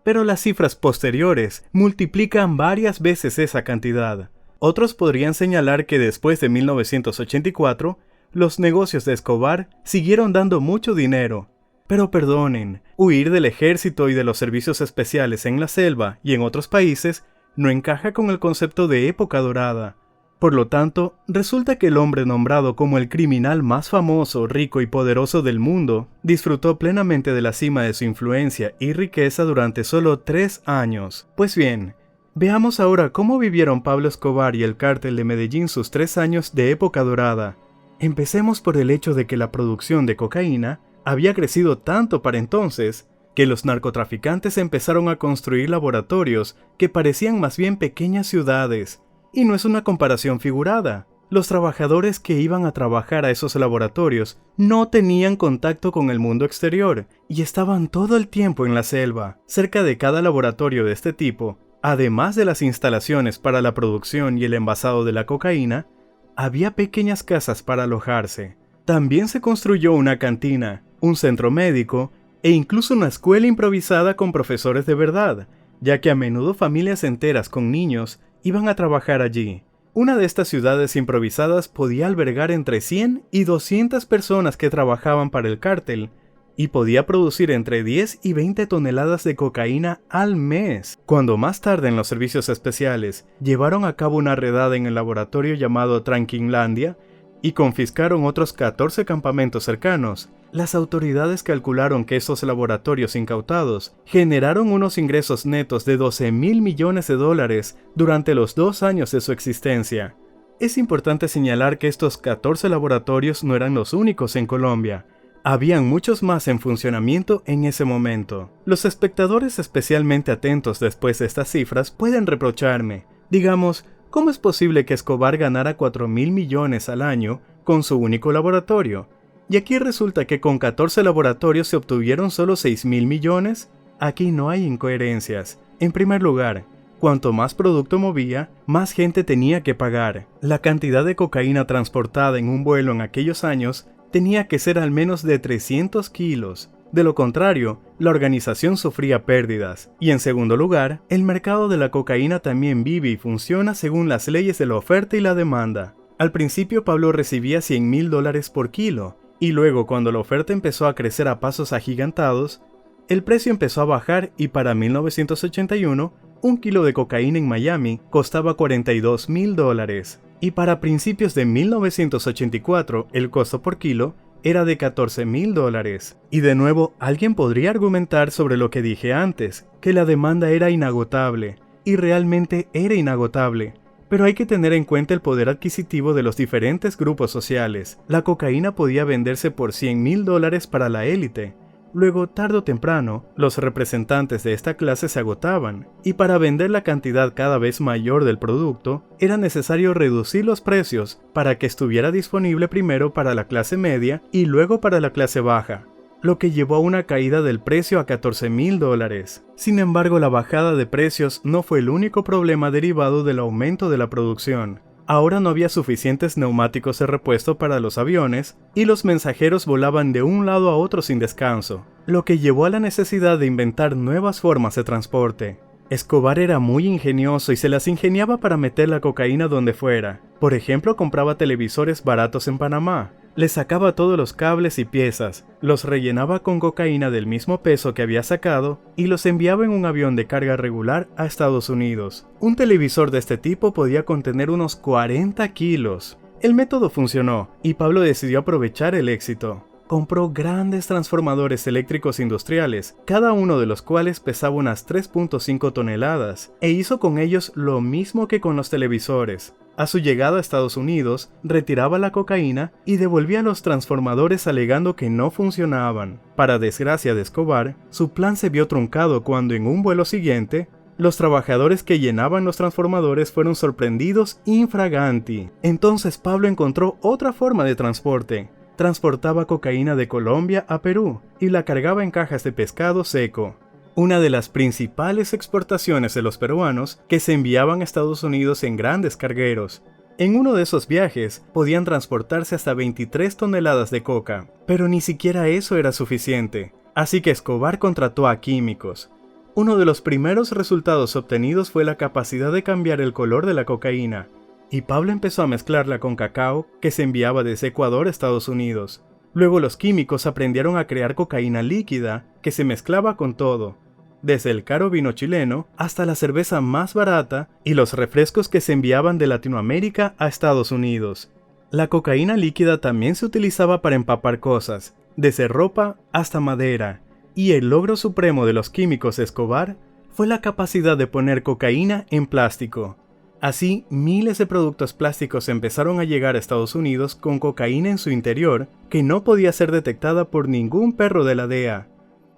Pero las cifras posteriores multiplican varias veces esa cantidad. Otros podrían señalar que después de 1984, los negocios de Escobar siguieron dando mucho dinero. Pero perdonen, huir del ejército y de los servicios especiales en la selva y en otros países no encaja con el concepto de época dorada. Por lo tanto, resulta que el hombre nombrado como el criminal más famoso, rico y poderoso del mundo, disfrutó plenamente de la cima de su influencia y riqueza durante solo 3 años. Pues bien, veamos ahora cómo vivieron Pablo Escobar y el cártel de Medellín sus 3 años de época dorada. Empecemos por el hecho de que la producción de cocaína había crecido tanto para entonces que los narcotraficantes empezaron a construir laboratorios que parecían más bien pequeñas ciudades. Y no es una comparación figurada. Los trabajadores que iban a trabajar a esos laboratorios no tenían contacto con el mundo exterior y estaban todo el tiempo en la selva. Cerca de cada laboratorio de este tipo, además de las instalaciones para la producción y el envasado de la cocaína, había pequeñas casas para alojarse. También se construyó una cantina, un centro médico e incluso una escuela improvisada con profesores de verdad, ya que a menudo familias enteras con niños iban a trabajar allí. Una de estas ciudades improvisadas podía albergar entre 100 y 200 personas que trabajaban para el cártel y podía producir entre 10 y 20 toneladas de cocaína al mes. Cuando más tarde en los servicios especiales llevaron a cabo una redada en el laboratorio llamado Tranquinlandia y confiscaron otros 14 campamentos cercanos, las autoridades calcularon que esos laboratorios incautados generaron unos ingresos netos de 12.000 millones de dólares durante los 2 años de su existencia. Es importante señalar que estos 14 laboratorios no eran los únicos en Colombia. Habían muchos más en funcionamiento en ese momento. Los espectadores especialmente atentos después de estas cifras pueden reprocharme. Digamos, ¿cómo es posible que Escobar ganara 4.000 millones al año con su único laboratorio? Y aquí resulta que con 14 laboratorios se obtuvieron solo 6.000 millones. Aquí no hay incoherencias. En primer lugar, cuanto más producto movía, más gente tenía que pagar. La cantidad de cocaína transportada en un vuelo en aquellos años tenía que ser al menos de 300 kilos. De lo contrario, la organización sufría pérdidas. Y en segundo lugar, el mercado de la cocaína también vive y funciona según las leyes de la oferta y la demanda. Al principio Pablo recibía $100.000 por kilo, Y luego, cuando la oferta empezó a crecer a pasos agigantados, el precio empezó a bajar y para 1981, un kilo de cocaína en Miami costaba $42,000. Y para principios de 1984, el costo por kilo era de $14,000. Y de nuevo, alguien podría argumentar sobre lo que dije antes, que la demanda era inagotable, y realmente era inagotable. Pero hay que tener en cuenta el poder adquisitivo de los diferentes grupos sociales. La cocaína podía venderse por $100,000 para la élite. Luego, tarde o temprano, los representantes de esta clase se agotaban, y para vender la cantidad cada vez mayor del producto, era necesario reducir los precios para que estuviera disponible primero para la clase media y luego para la clase baja, lo que llevó a una caída del precio a $14,000. Sin embargo, la bajada de precios no fue el único problema derivado del aumento de la producción. Ahora no había suficientes neumáticos de repuesto para los aviones y los mensajeros volaban de un lado a otro sin descanso, lo que llevó a la necesidad de inventar nuevas formas de transporte. Escobar era muy ingenioso y se las ingeniaba para meter la cocaína donde fuera. Por ejemplo, compraba televisores baratos en Panamá, le sacaba todos los cables y piezas, los rellenaba con cocaína del mismo peso que había sacado y los enviaba en un avión de carga regular a Estados Unidos. Un televisor de este tipo podía contener unos 40 kilos. El método funcionó y Pablo decidió aprovechar el éxito. Compró grandes transformadores eléctricos industriales, cada uno de los cuales pesaba unas 3.5 toneladas, e hizo con ellos lo mismo que con los televisores. A su llegada a Estados Unidos, retiraba la cocaína y devolvía los transformadores alegando que no funcionaban. Para desgracia de Escobar, su plan se vio truncado cuando en un vuelo siguiente, los trabajadores que llenaban los transformadores fueron sorprendidos infraganti. Entonces Pablo encontró otra forma de transporte. Transportaba cocaína de Colombia a Perú y la cargaba en cajas de pescado seco. Una de las principales exportaciones de los peruanos que se enviaban a Estados Unidos en grandes cargueros. En uno de esos viajes podían transportarse hasta 23 toneladas de coca, pero ni siquiera eso era suficiente, así que Escobar contrató a químicos. Uno de los primeros resultados obtenidos fue la capacidad de cambiar el color de la cocaína, y Pablo empezó a mezclarla con cacao que se enviaba desde Ecuador a Estados Unidos. Luego los químicos aprendieron a crear cocaína líquida que se mezclaba con todo, desde el caro vino chileno hasta la cerveza más barata y los refrescos que se enviaban de Latinoamérica a Estados Unidos. La cocaína líquida también se utilizaba para empapar cosas, desde ropa hasta madera, y el logro supremo de los químicos de Escobar fue la capacidad de poner cocaína en plástico. Así, miles de productos plásticos empezaron a llegar a Estados Unidos con cocaína en su interior que no podía ser detectada por ningún perro de la DEA.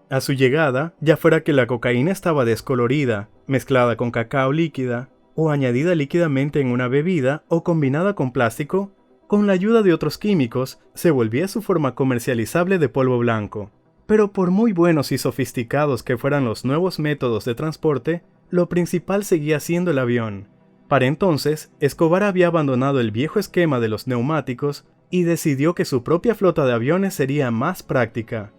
A su llegada, ya fuera que la cocaína estaba descolorida, mezclada con cacao líquida, o añadida líquidamente en una bebida o combinada con plástico, con la ayuda de otros químicos, se volvía su forma comercializable de polvo blanco. Pero por muy buenos y sofisticados que fueran los nuevos métodos de transporte, lo principal seguía siendo el avión. Para entonces, Escobar había abandonado el viejo esquema de los neumáticos y decidió que su propia flota de aviones sería más práctica.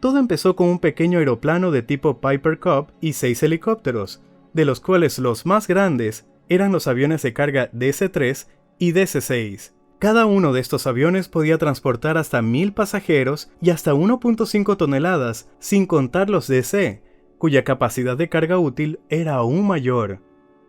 Todo empezó con un pequeño aeroplano de tipo Piper Cub y 6 helicópteros, de los cuales los más grandes eran los aviones de carga DC-3 y DC-6. Cada uno de estos aviones podía transportar hasta 1,000 pasajeros y hasta 1.5 toneladas, sin contar los DC, cuya capacidad de carga útil era aún mayor.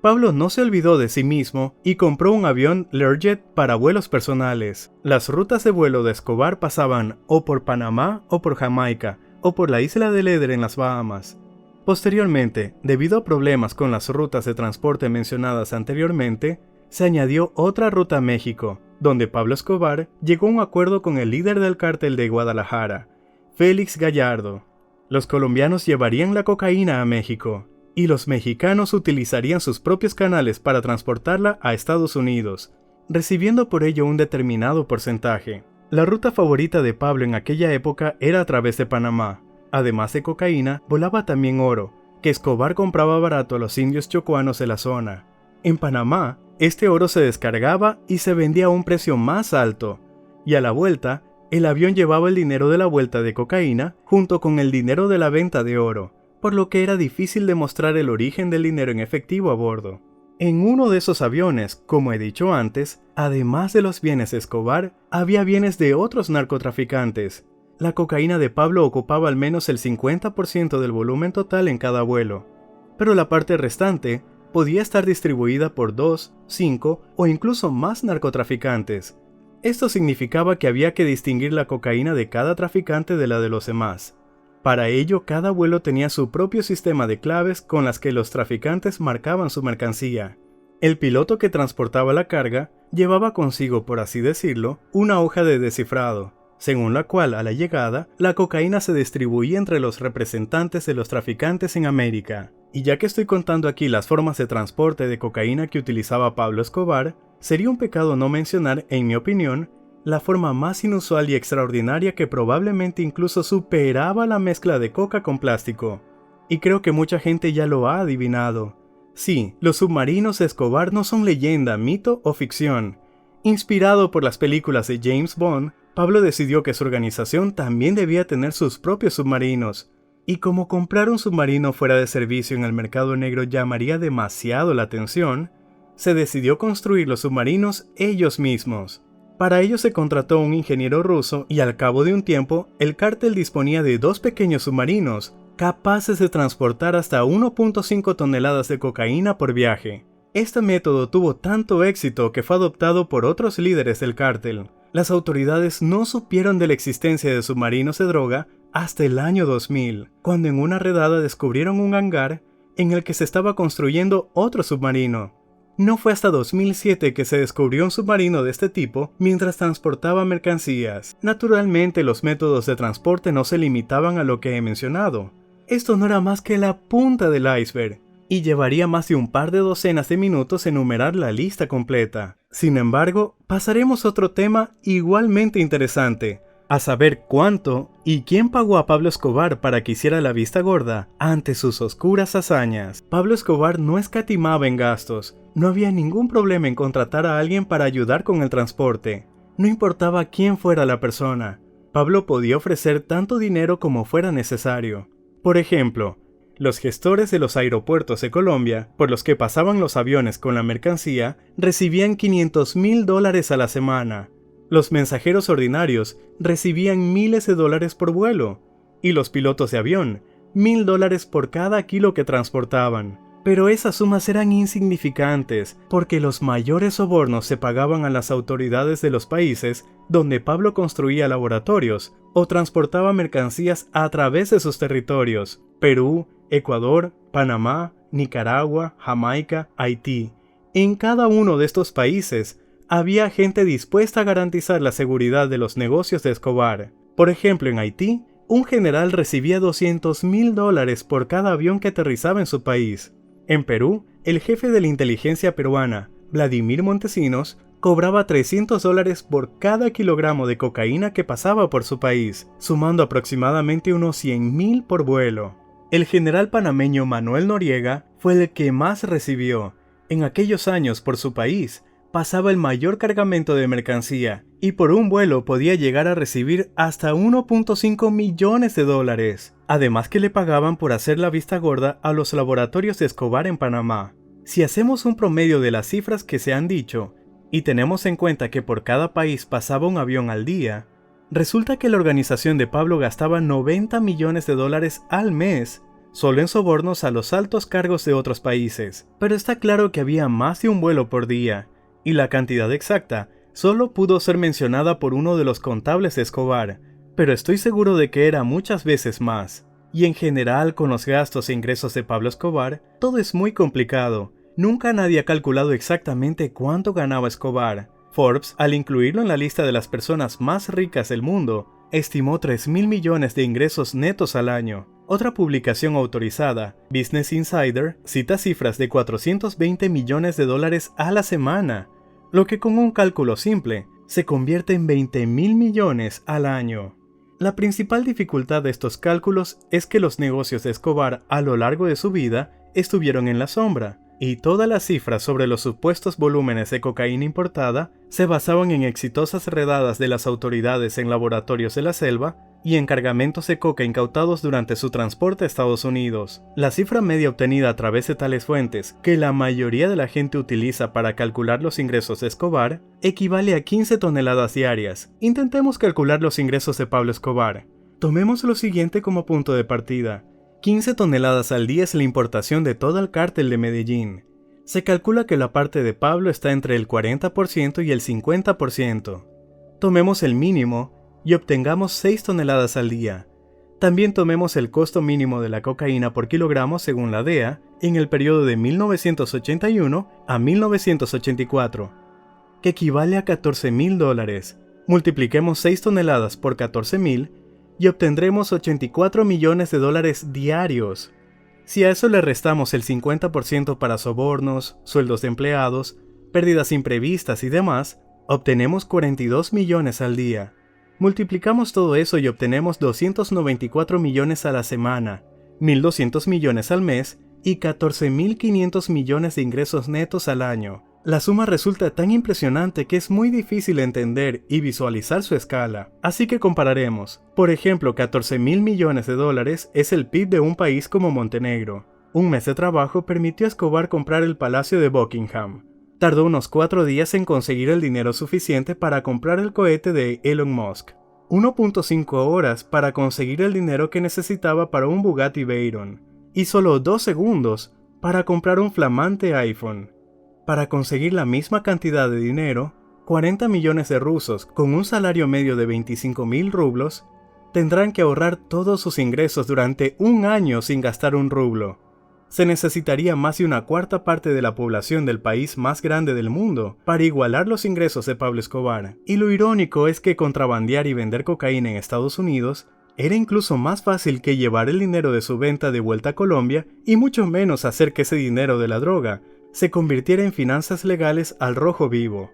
Pablo no se olvidó de sí mismo y compró un avión Learjet para vuelos personales. Las rutas de vuelo de Escobar pasaban o por Panamá o por Jamaica, o por la isla del Eder en las Bahamas. Posteriormente, debido a problemas con las rutas de transporte mencionadas anteriormente, se añadió otra ruta a México, donde Pablo Escobar llegó a un acuerdo con el líder del cártel de Guadalajara, Félix Gallardo. Los colombianos llevarían la cocaína a México, y los mexicanos utilizarían sus propios canales para transportarla a Estados Unidos, recibiendo por ello un determinado porcentaje. La ruta favorita de Pablo en aquella época era a través de Panamá. Además de cocaína, volaba también oro, que Escobar compraba barato a los indios chocuanos de la zona. En Panamá, este oro se descargaba y se vendía a un precio más alto, y a la vuelta, el avión llevaba el dinero de la vuelta de cocaína junto con el dinero de la venta de oro, por lo que era difícil demostrar el origen del dinero en efectivo a bordo. En uno de esos aviones, como he dicho antes, además de los bienes de Escobar, había bienes de otros narcotraficantes. La cocaína de Pablo ocupaba al menos el 50% del volumen total en cada vuelo, pero la parte restante podía estar distribuida por 2, 5 o incluso más narcotraficantes. Esto significaba que había que distinguir la cocaína de cada traficante de la de los demás. Para ello, cada vuelo tenía su propio sistema de claves con las que los traficantes marcaban su mercancía. El piloto que transportaba la carga llevaba consigo, por así decirlo, una hoja de descifrado, según la cual, a la llegada, la cocaína se distribuía entre los representantes de los traficantes en América. Y ya que estoy contando aquí las formas de transporte de cocaína que utilizaba Pablo Escobar, sería un pecado no mencionar, en mi opinión, la forma más inusual y extraordinaria que probablemente incluso superaba la mezcla de coca con plástico. Y creo que mucha gente ya lo ha adivinado. Sí, los submarinos de Escobar no son leyenda, mito o ficción. Inspirado por las películas de James Bond, Pablo decidió que su organización también debía tener sus propios submarinos. Y como comprar un submarino fuera de servicio en el mercado negro llamaría demasiado la atención, se decidió construir los submarinos ellos mismos. Para ello se contrató un ingeniero ruso y al cabo de un tiempo, el cártel disponía de 2 pequeños submarinos, capaces de transportar hasta 1.5 toneladas de cocaína por viaje. Este método tuvo tanto éxito que fue adoptado por otros líderes del cártel. Las autoridades no supieron de la existencia de submarinos de droga hasta el año 2000, cuando en una redada descubrieron un hangar en el que se estaba construyendo otro submarino. No fue hasta 2007 que se descubrió un submarino de este tipo mientras transportaba mercancías. Naturalmente, los métodos de transporte no se limitaban a lo que he mencionado. Esto no era más que la punta del iceberg, y llevaría más de un par de docenas de minutos enumerar la lista completa. Sin embargo, pasaremos a otro tema igualmente interesante, a saber cuánto y quién pagó a Pablo Escobar para que hiciera la vista gorda ante sus oscuras hazañas. Pablo Escobar no escatimaba en gastos. No había ningún problema en contratar a alguien para ayudar con el transporte. No importaba quién fuera la persona. Pablo podía ofrecer tanto dinero como fuera necesario. Por ejemplo, los gestores de los aeropuertos de Colombia, por los que pasaban los aviones con la mercancía, recibían $500,000 a la semana. Los mensajeros ordinarios recibían miles de dólares por vuelo, y los pilotos de avión, $1,000 por cada kilo que transportaban. Pero esas sumas eran insignificantes, porque los mayores sobornos se pagaban a las autoridades de los países donde Pablo construía laboratorios o transportaba mercancías a través de sus territorios: Perú, Ecuador, Panamá, Nicaragua, Jamaica, Haití. En cada uno de estos países había gente dispuesta a garantizar la seguridad de los negocios de Escobar. Por ejemplo, en Haití, un general recibía $200,000 por cada avión que aterrizaba en su país. En Perú, el jefe de la inteligencia peruana, Vladimir Montesinos, cobraba $300 por cada kilogramo de cocaína que pasaba por su país, sumando aproximadamente unos 100,000 por vuelo. El general panameño Manuel Noriega fue el que más recibió. En aquellos años, por su país, pasaba el mayor cargamento de mercancía, y por un vuelo podía llegar a recibir hasta $1.5 millones, además que le pagaban por hacer la vista gorda a los laboratorios de Escobar en Panamá. Si hacemos un promedio de las cifras que se han dicho, y tenemos en cuenta que por cada país pasaba un avión al día, resulta que la organización de Pablo gastaba $90 millones al mes, solo en sobornos a los altos cargos de otros países. Pero está claro que había más de un vuelo por día, y la cantidad exacta solo pudo ser mencionada por uno de los contables de Escobar, pero estoy seguro de que era muchas veces más. Y en general, con los gastos e ingresos de Pablo Escobar, todo es muy complicado. Nunca nadie ha calculado exactamente cuánto ganaba Escobar. Forbes, al incluirlo en la lista de las personas más ricas del mundo, estimó 3,000 millones de ingresos netos al año. Otra publicación autorizada, Business Insider, cita cifras de $420 millones a la semana, lo que con un cálculo simple se convierte en 20,000 millones al año. La principal dificultad de estos cálculos es que los negocios de Escobar a lo largo de su vida estuvieron en la sombra. y todas las cifras sobre los supuestos volúmenes de cocaína importada se basaban en exitosas redadas de las autoridades en laboratorios de la selva y en cargamentos de coca incautados durante su transporte a Estados Unidos. La cifra media obtenida a través de tales fuentes, que la mayoría de la gente utiliza para calcular los ingresos de Escobar, equivale a 15 toneladas diarias. Intentemos calcular los ingresos de Pablo Escobar. Tomemos lo siguiente como punto de partida. 15 toneladas al día es la importación de todo el cártel de Medellín. Se calcula que la parte de Pablo está entre el 40% y el 50%. Tomemos el mínimo y obtengamos 6 toneladas al día. También tomemos el costo mínimo de la cocaína por kilogramo según la DEA en el periodo de 1981 a 1984, que equivale a $14,000. Multipliquemos 6 toneladas por 14,000 y obtendremos $84 millones diarios. Si a eso le restamos el 50% para sobornos, sueldos de empleados, pérdidas imprevistas y demás, obtenemos 42 millones al día. Multiplicamos todo eso y obtenemos 294 millones a la semana, 1.200 millones al mes y 14.500 millones de ingresos netos al año. La suma resulta tan impresionante que es muy difícil entender y visualizar su escala. Así que compararemos. Por ejemplo, $14,000 millones es el PIB de un país como Montenegro. Un mes de trabajo permitió a Escobar comprar el Palacio de Buckingham. Tardó unos 4 días en conseguir el dinero suficiente para comprar el cohete de Elon Musk. 1.5 horas para conseguir el dinero que necesitaba para un Bugatti Veyron. Y solo 2 segundos para comprar un flamante iPhone. Para conseguir la misma cantidad de dinero, 40 millones de rusos con un salario medio de 25,000 rublos tendrán que ahorrar todos sus ingresos durante un año sin gastar un rublo. Se necesitaría más de una cuarta parte de la población del país más grande del mundo para igualar los ingresos de Pablo Escobar. Y lo irónico es que contrabandear y vender cocaína en Estados Unidos era incluso más fácil que llevar el dinero de su venta de vuelta a Colombia y mucho menos hacer que ese dinero de la droga se convirtiera en finanzas legales al rojo vivo.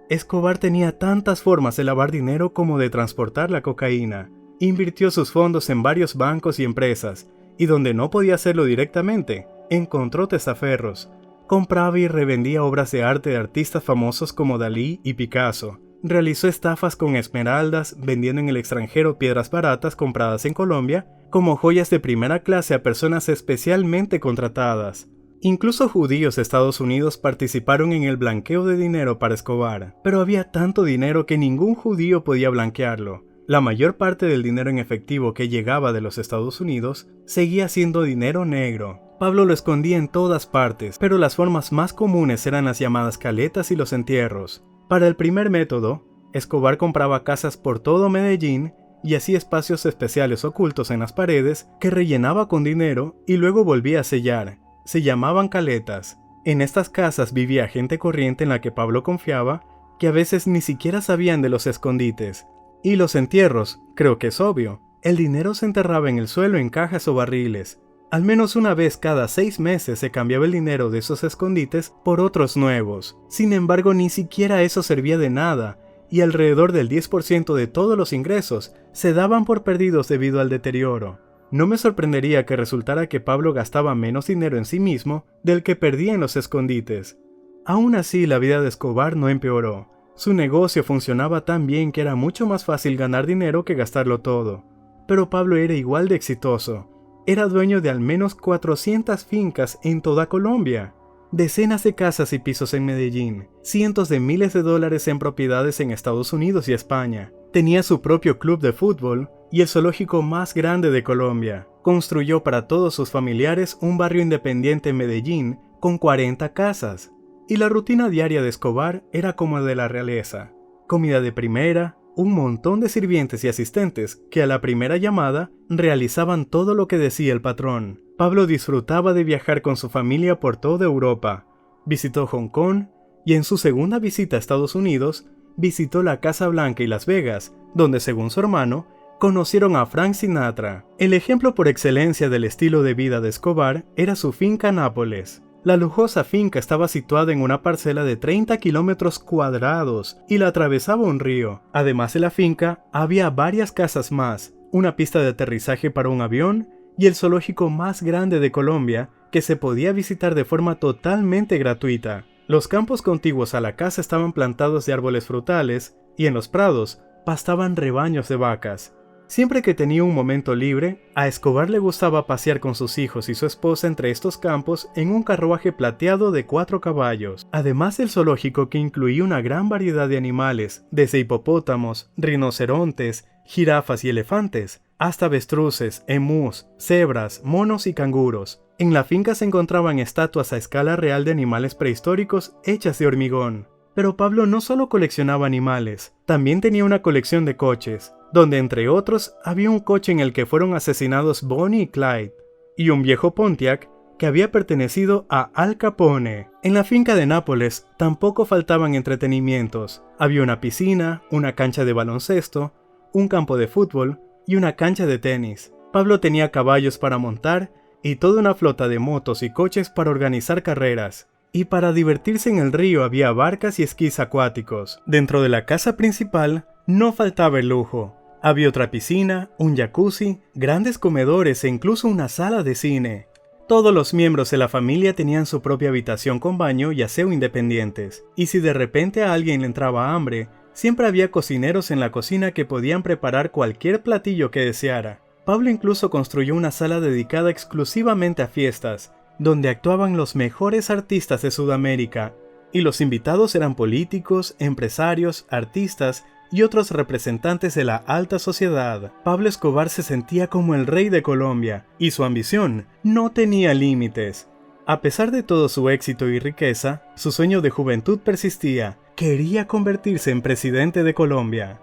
Escobar tenía tantas formas de lavar dinero como de transportar la cocaína. Invirtió sus fondos en varios bancos y empresas, y donde no podía hacerlo directamente, encontró testaferros. Compraba y revendía obras de arte de artistas famosos como Dalí y Picasso. Realizó estafas con esmeraldas, vendiendo en el extranjero piedras baratas compradas en Colombia como joyas de primera clase a personas especialmente contratadas. Incluso judíos de Estados Unidos participaron en el blanqueo de dinero para Escobar, pero había tanto dinero que ningún judío podía blanquearlo. La mayor parte del dinero en efectivo que llegaba de los Estados Unidos seguía siendo dinero negro. Pablo lo escondía en todas partes, pero las formas más comunes eran las llamadas caletas y los entierros. Para el primer método, Escobar compraba casas por todo Medellín y hacía espacios especiales ocultos en las paredes que rellenaba con dinero y luego volvía a sellar. Se llamaban caletas. En estas casas vivía gente corriente en la que Pablo confiaba, que a veces ni siquiera sabían de los escondites. Y los entierros, creo que es obvio. El dinero se enterraba en el suelo en cajas o barriles. Al menos una vez cada 6 meses se cambiaba el dinero de esos escondites por otros nuevos. Sin embargo, ni siquiera eso servía de nada, y alrededor del 10% de todos los ingresos se daban por perdidos debido al deterioro. No me sorprendería que resultara que Pablo gastaba menos dinero en sí mismo del que perdía en los escondites. Aún así, la vida de Escobar no empeoró. Su negocio funcionaba tan bien que era mucho más fácil ganar dinero que gastarlo todo. Pero Pablo era igual de exitoso. Era dueño de al menos 400 fincas en toda Colombia, decenas de casas y pisos en Medellín, cientos de miles de dólares en propiedades en Estados Unidos y España. Tenía su propio club de fútbol y el zoológico más grande de Colombia. Construyó para todos sus familiares un barrio independiente en Medellín con 40 casas. Y la rutina diaria de Escobar era como de la realeza. Comida de primera, un montón de sirvientes y asistentes que a la primera llamada realizaban todo lo que decía el patrón. Pablo disfrutaba de viajar con su familia por toda Europa. Visitó Hong Kong y en su segunda visita a Estados Unidos visitó la Casa Blanca y Las Vegas, donde según su hermano, conocieron a Frank Sinatra. El ejemplo por excelencia del estilo de vida de Escobar era su finca Nápoles. La lujosa finca estaba situada en una parcela de 30 kilómetros cuadrados y la atravesaba un río. Además de la finca, había varias casas más, una pista de aterrizaje para un avión y el zoológico más grande de Colombia, que se podía visitar de forma totalmente gratuita. Los campos contiguos a la casa estaban plantados de árboles frutales y en los prados pastaban rebaños de vacas. Siempre que tenía un momento libre, a Escobar le gustaba pasear con sus hijos y su esposa entre estos campos en un carruaje plateado de 4 caballos. Además del zoológico, que incluía una gran variedad de animales, desde hipopótamos, rinocerontes, jirafas y elefantes, hasta avestruces, emús, cebras, monos y canguros. En la finca se encontraban estatuas a escala real de animales prehistóricos hechas de hormigón. Pero Pablo no solo coleccionaba animales, también tenía una colección de coches, donde entre otros había un coche en el que fueron asesinados Bonnie y Clyde, y un viejo Pontiac que había pertenecido a Al Capone. En la finca de Nápoles tampoco faltaban entretenimientos. Había una piscina, una cancha de baloncesto, un campo de fútbol y una cancha de tenis. Pablo tenía caballos para montar y toda una flota de motos y coches para organizar carreras. Y para divertirse en el río había barcas y esquís acuáticos. Dentro de la casa principal no faltaba el lujo. Había otra piscina, un jacuzzi, grandes comedores e incluso una sala de cine. Todos los miembros de la familia tenían su propia habitación con baño y aseo independientes. Y si de repente a alguien le entraba hambre, siempre había cocineros en la cocina que podían preparar cualquier platillo que deseara. Pablo incluso construyó una sala dedicada exclusivamente a fiestas, donde actuaban los mejores artistas de Sudamérica, y los invitados eran políticos, empresarios, artistas y otros representantes de la alta sociedad. Pablo Escobar se sentía como el rey de Colombia, y su ambición no tenía límites. A pesar de todo su éxito y riqueza, su sueño de juventud persistía. Quería convertirse en presidente de Colombia.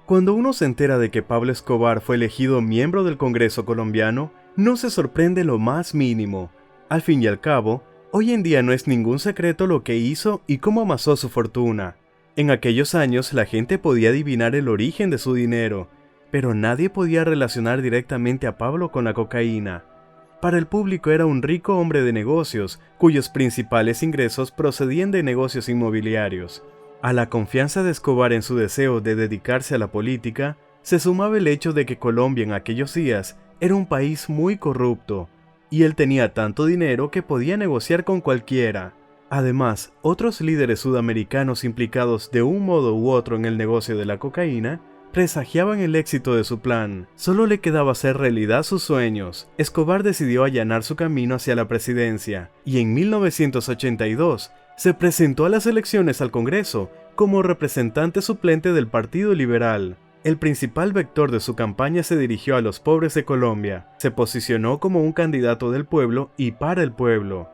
Cuando uno se entera de que Pablo Escobar fue elegido miembro del Congreso colombiano, no se sorprende lo más mínimo. Al fin y al cabo, hoy en día no es ningún secreto lo que hizo y cómo amasó su fortuna. En aquellos años la gente podía adivinar el origen de su dinero, pero nadie podía relacionar directamente a Pablo con la cocaína. Para el público era un rico hombre de negocios, cuyos principales ingresos procedían de negocios inmobiliarios. A la confianza de Escobar en su deseo de dedicarse a la política, se sumaba el hecho de que Colombia en aquellos días era un país muy corrupto, y él tenía tanto dinero que podía negociar con cualquiera. Además, otros líderes sudamericanos implicados de un modo u otro en el negocio de la cocaína presagiaban el éxito de su plan. Solo le quedaba hacer realidad sus sueños. Escobar decidió allanar su camino hacia la presidencia, y en 1982 se presentó a las elecciones al Congreso como representante suplente del Partido Liberal. El principal vector de su campaña se dirigió a los pobres de Colombia. Se posicionó como un candidato del pueblo y para el pueblo.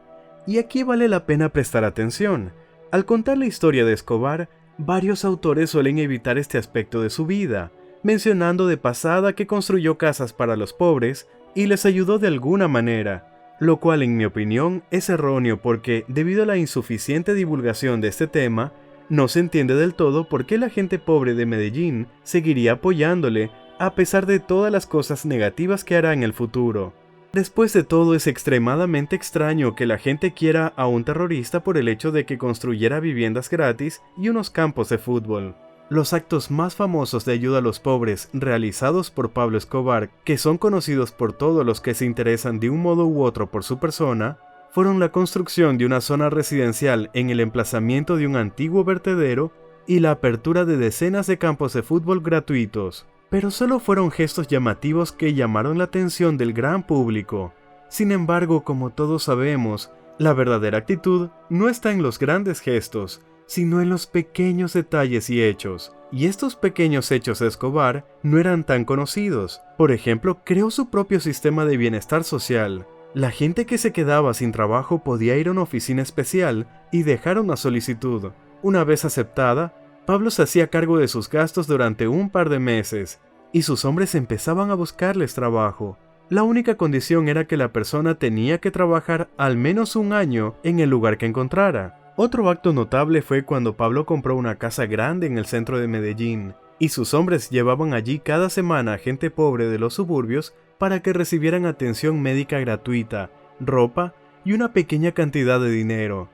Y aquí vale la pena prestar atención. Al contar la historia de Escobar, varios autores suelen evitar este aspecto de su vida, mencionando de pasada que construyó casas para los pobres y les ayudó de alguna manera, lo cual en mi opinión es erróneo porque, debido a la insuficiente divulgación de este tema, no se entiende del todo por qué la gente pobre de Medellín seguiría apoyándole a pesar de todas las cosas negativas que hará en el futuro. Después de todo, es extremadamente extraño que la gente quiera a un terrorista por el hecho de que construyera viviendas gratis y unos campos de fútbol. Los actos más famosos de ayuda a los pobres realizados por Pablo Escobar, que son conocidos por todos los que se interesan de un modo u otro por su persona, fueron la construcción de una zona residencial en el emplazamiento de un antiguo vertedero y la apertura de decenas de campos de fútbol gratuitos. Pero solo fueron gestos llamativos que llamaron la atención del gran público. Sin embargo, como todos sabemos, la verdadera actitud no está en los grandes gestos, sino en los pequeños detalles y hechos. Y estos pequeños hechos de Escobar no eran tan conocidos. Por ejemplo, creó su propio sistema de bienestar social. La gente que se quedaba sin trabajo podía ir a una oficina especial y dejar una solicitud. Una vez aceptada, Pablo se hacía cargo de sus gastos durante un par de meses, y sus hombres empezaban a buscarles trabajo. La única condición era que la persona tenía que trabajar al menos un año en el lugar que encontrara. Otro acto notable fue cuando Pablo compró una casa grande en el centro de Medellín, y sus hombres llevaban allí cada semana a gente pobre de los suburbios para que recibieran atención médica gratuita, ropa y una pequeña cantidad de dinero.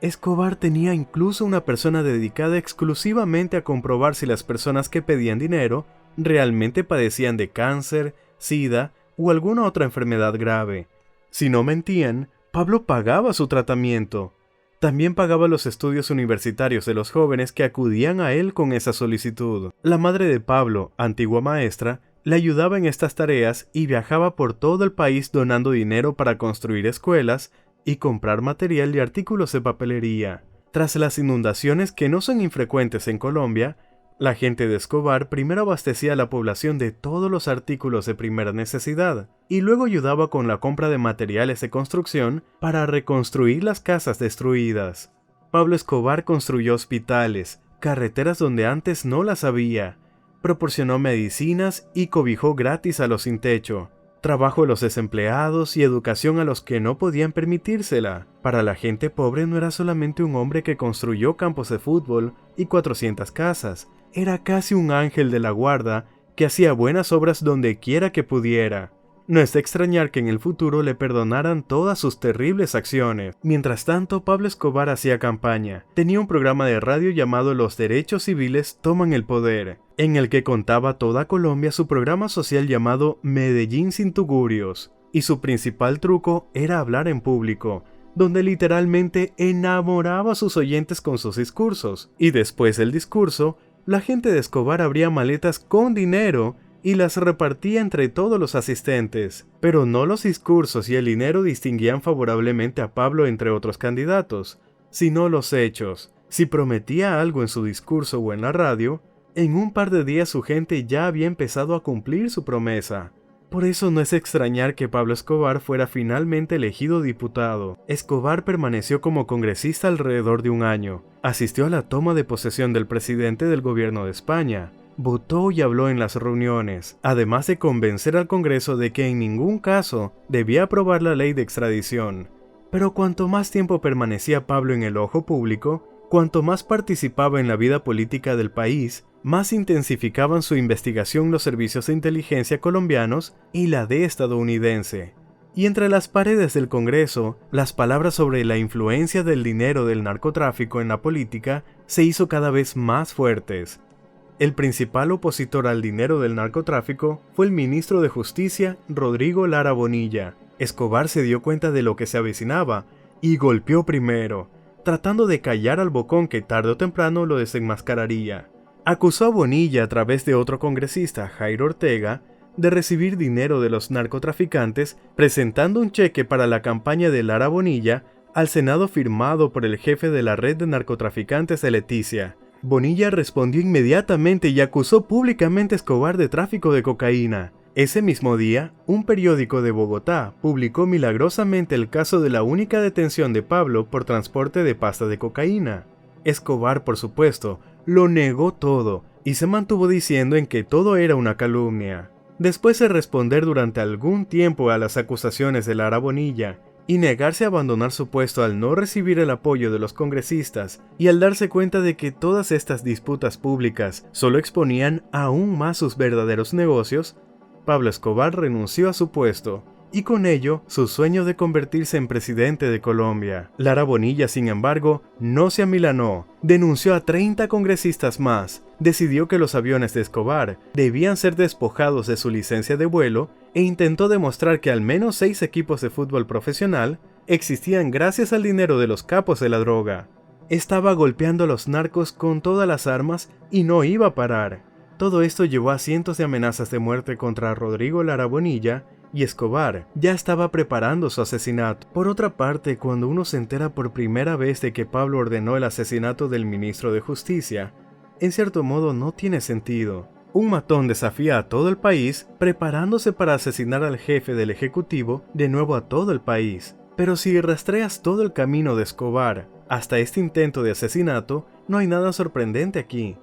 Escobar tenía incluso una persona dedicada exclusivamente a comprobar si las personas que pedían dinero realmente padecían de cáncer, sida o alguna otra enfermedad grave. Si no mentían, Pablo pagaba su tratamiento. También pagaba los estudios universitarios de los jóvenes que acudían a él con esa solicitud. La madre de Pablo, antigua maestra, le ayudaba en estas tareas y viajaba por todo el país donando dinero para construir escuelas y comprar material y artículos de papelería. Tras las inundaciones que no son infrecuentes en Colombia, la gente de Escobar primero abastecía a la población de todos los artículos de primera necesidad y luego ayudaba con la compra de materiales de construcción para reconstruir las casas destruidas. Pablo Escobar construyó hospitales, carreteras donde antes no las había, proporcionó medicinas y cobijó gratis a los sin techo, trabajo a los desempleados y educación a los que no podían permitírsela. Para la gente pobre no era solamente un hombre que construyó campos de fútbol y 400 casas, era casi un ángel de la guarda que hacía buenas obras donde quiera que pudiera. No es de extrañar que en el futuro le perdonaran todas sus terribles acciones. Mientras tanto, Pablo Escobar hacía campaña. Tenía un programa de radio llamado Los Derechos Civiles Toman el Poder, en el que contaba a toda Colombia su programa social llamado Medellín sin tugurios, y su principal truco era hablar en público, donde literalmente enamoraba a sus oyentes con sus discursos, y después del discurso, la gente de Escobar abría maletas con dinero y las repartía entre todos los asistentes. Pero no los discursos y el dinero distinguían favorablemente a Pablo entre otros candidatos, sino los hechos. Si prometía algo en su discurso o en la radio, en un par de días su gente ya había empezado a cumplir su promesa. Por eso no es extrañar que Pablo Escobar fuera finalmente elegido diputado. Escobar permaneció como congresista alrededor de un año. Asistió a la toma de posesión del presidente del gobierno de España. Votó y habló en las reuniones, además de convencer al Congreso de que en ningún caso debía aprobar la ley de extradición. Pero cuanto más tiempo permanecía Pablo en el ojo público, cuanto más participaba en la vida política del país, más intensificaban su investigación los servicios de inteligencia colombianos y la de estadounidense. Y entre las paredes del Congreso, las palabras sobre la influencia del dinero del narcotráfico en la política se hizo cada vez más fuertes. El principal opositor al dinero del narcotráfico fue el ministro de Justicia, Rodrigo Lara Bonilla. Escobar se dio cuenta de lo que se avecinaba y golpeó primero, tratando de callar al bocón que tarde o temprano lo desenmascararía. Acusó a Bonilla a través de otro congresista, Jairo Ortega, de recibir dinero de los narcotraficantes, presentando un cheque para la campaña de Lara Bonilla al Senado firmado por el jefe de la red de narcotraficantes de Leticia. Bonilla respondió inmediatamente y acusó públicamente a Escobar de tráfico de cocaína. Ese mismo día, un periódico de Bogotá publicó milagrosamente el caso de la única detención de Pablo por transporte de pasta de cocaína. Escobar, por supuesto, lo negó todo y se mantuvo diciendo en que todo era una calumnia. Después de responder durante algún tiempo a las acusaciones de Lara Bonilla y negarse a abandonar su puesto al no recibir el apoyo de los congresistas y al darse cuenta de que todas estas disputas públicas solo exponían aún más sus verdaderos negocios, Pablo Escobar renunció a su puesto y con ello su sueño de convertirse en presidente de Colombia. Lara Bonilla, sin embargo, no se amilanó, denunció a 30 congresistas más, decidió que los aviones de Escobar debían ser despojados de su licencia de vuelo e intentó demostrar que al menos 6 equipos de fútbol profesional existían gracias al dinero de los capos de la droga. Estaba golpeando a los narcos con todas las armas y no iba a parar. Todo esto llevó a cientos de amenazas de muerte contra Rodrigo Lara Bonilla, y Escobar ya estaba preparando su asesinato. Por otra parte, cuando uno se entera por primera vez de que Pablo ordenó el asesinato del ministro de Justicia, en cierto modo no tiene sentido. Un matón desafía a todo el país preparándose para asesinar al jefe del Ejecutivo de nuevo a todo el país. Pero si rastreas todo el camino de Escobar hasta este intento de asesinato, no hay nada sorprendente aquí.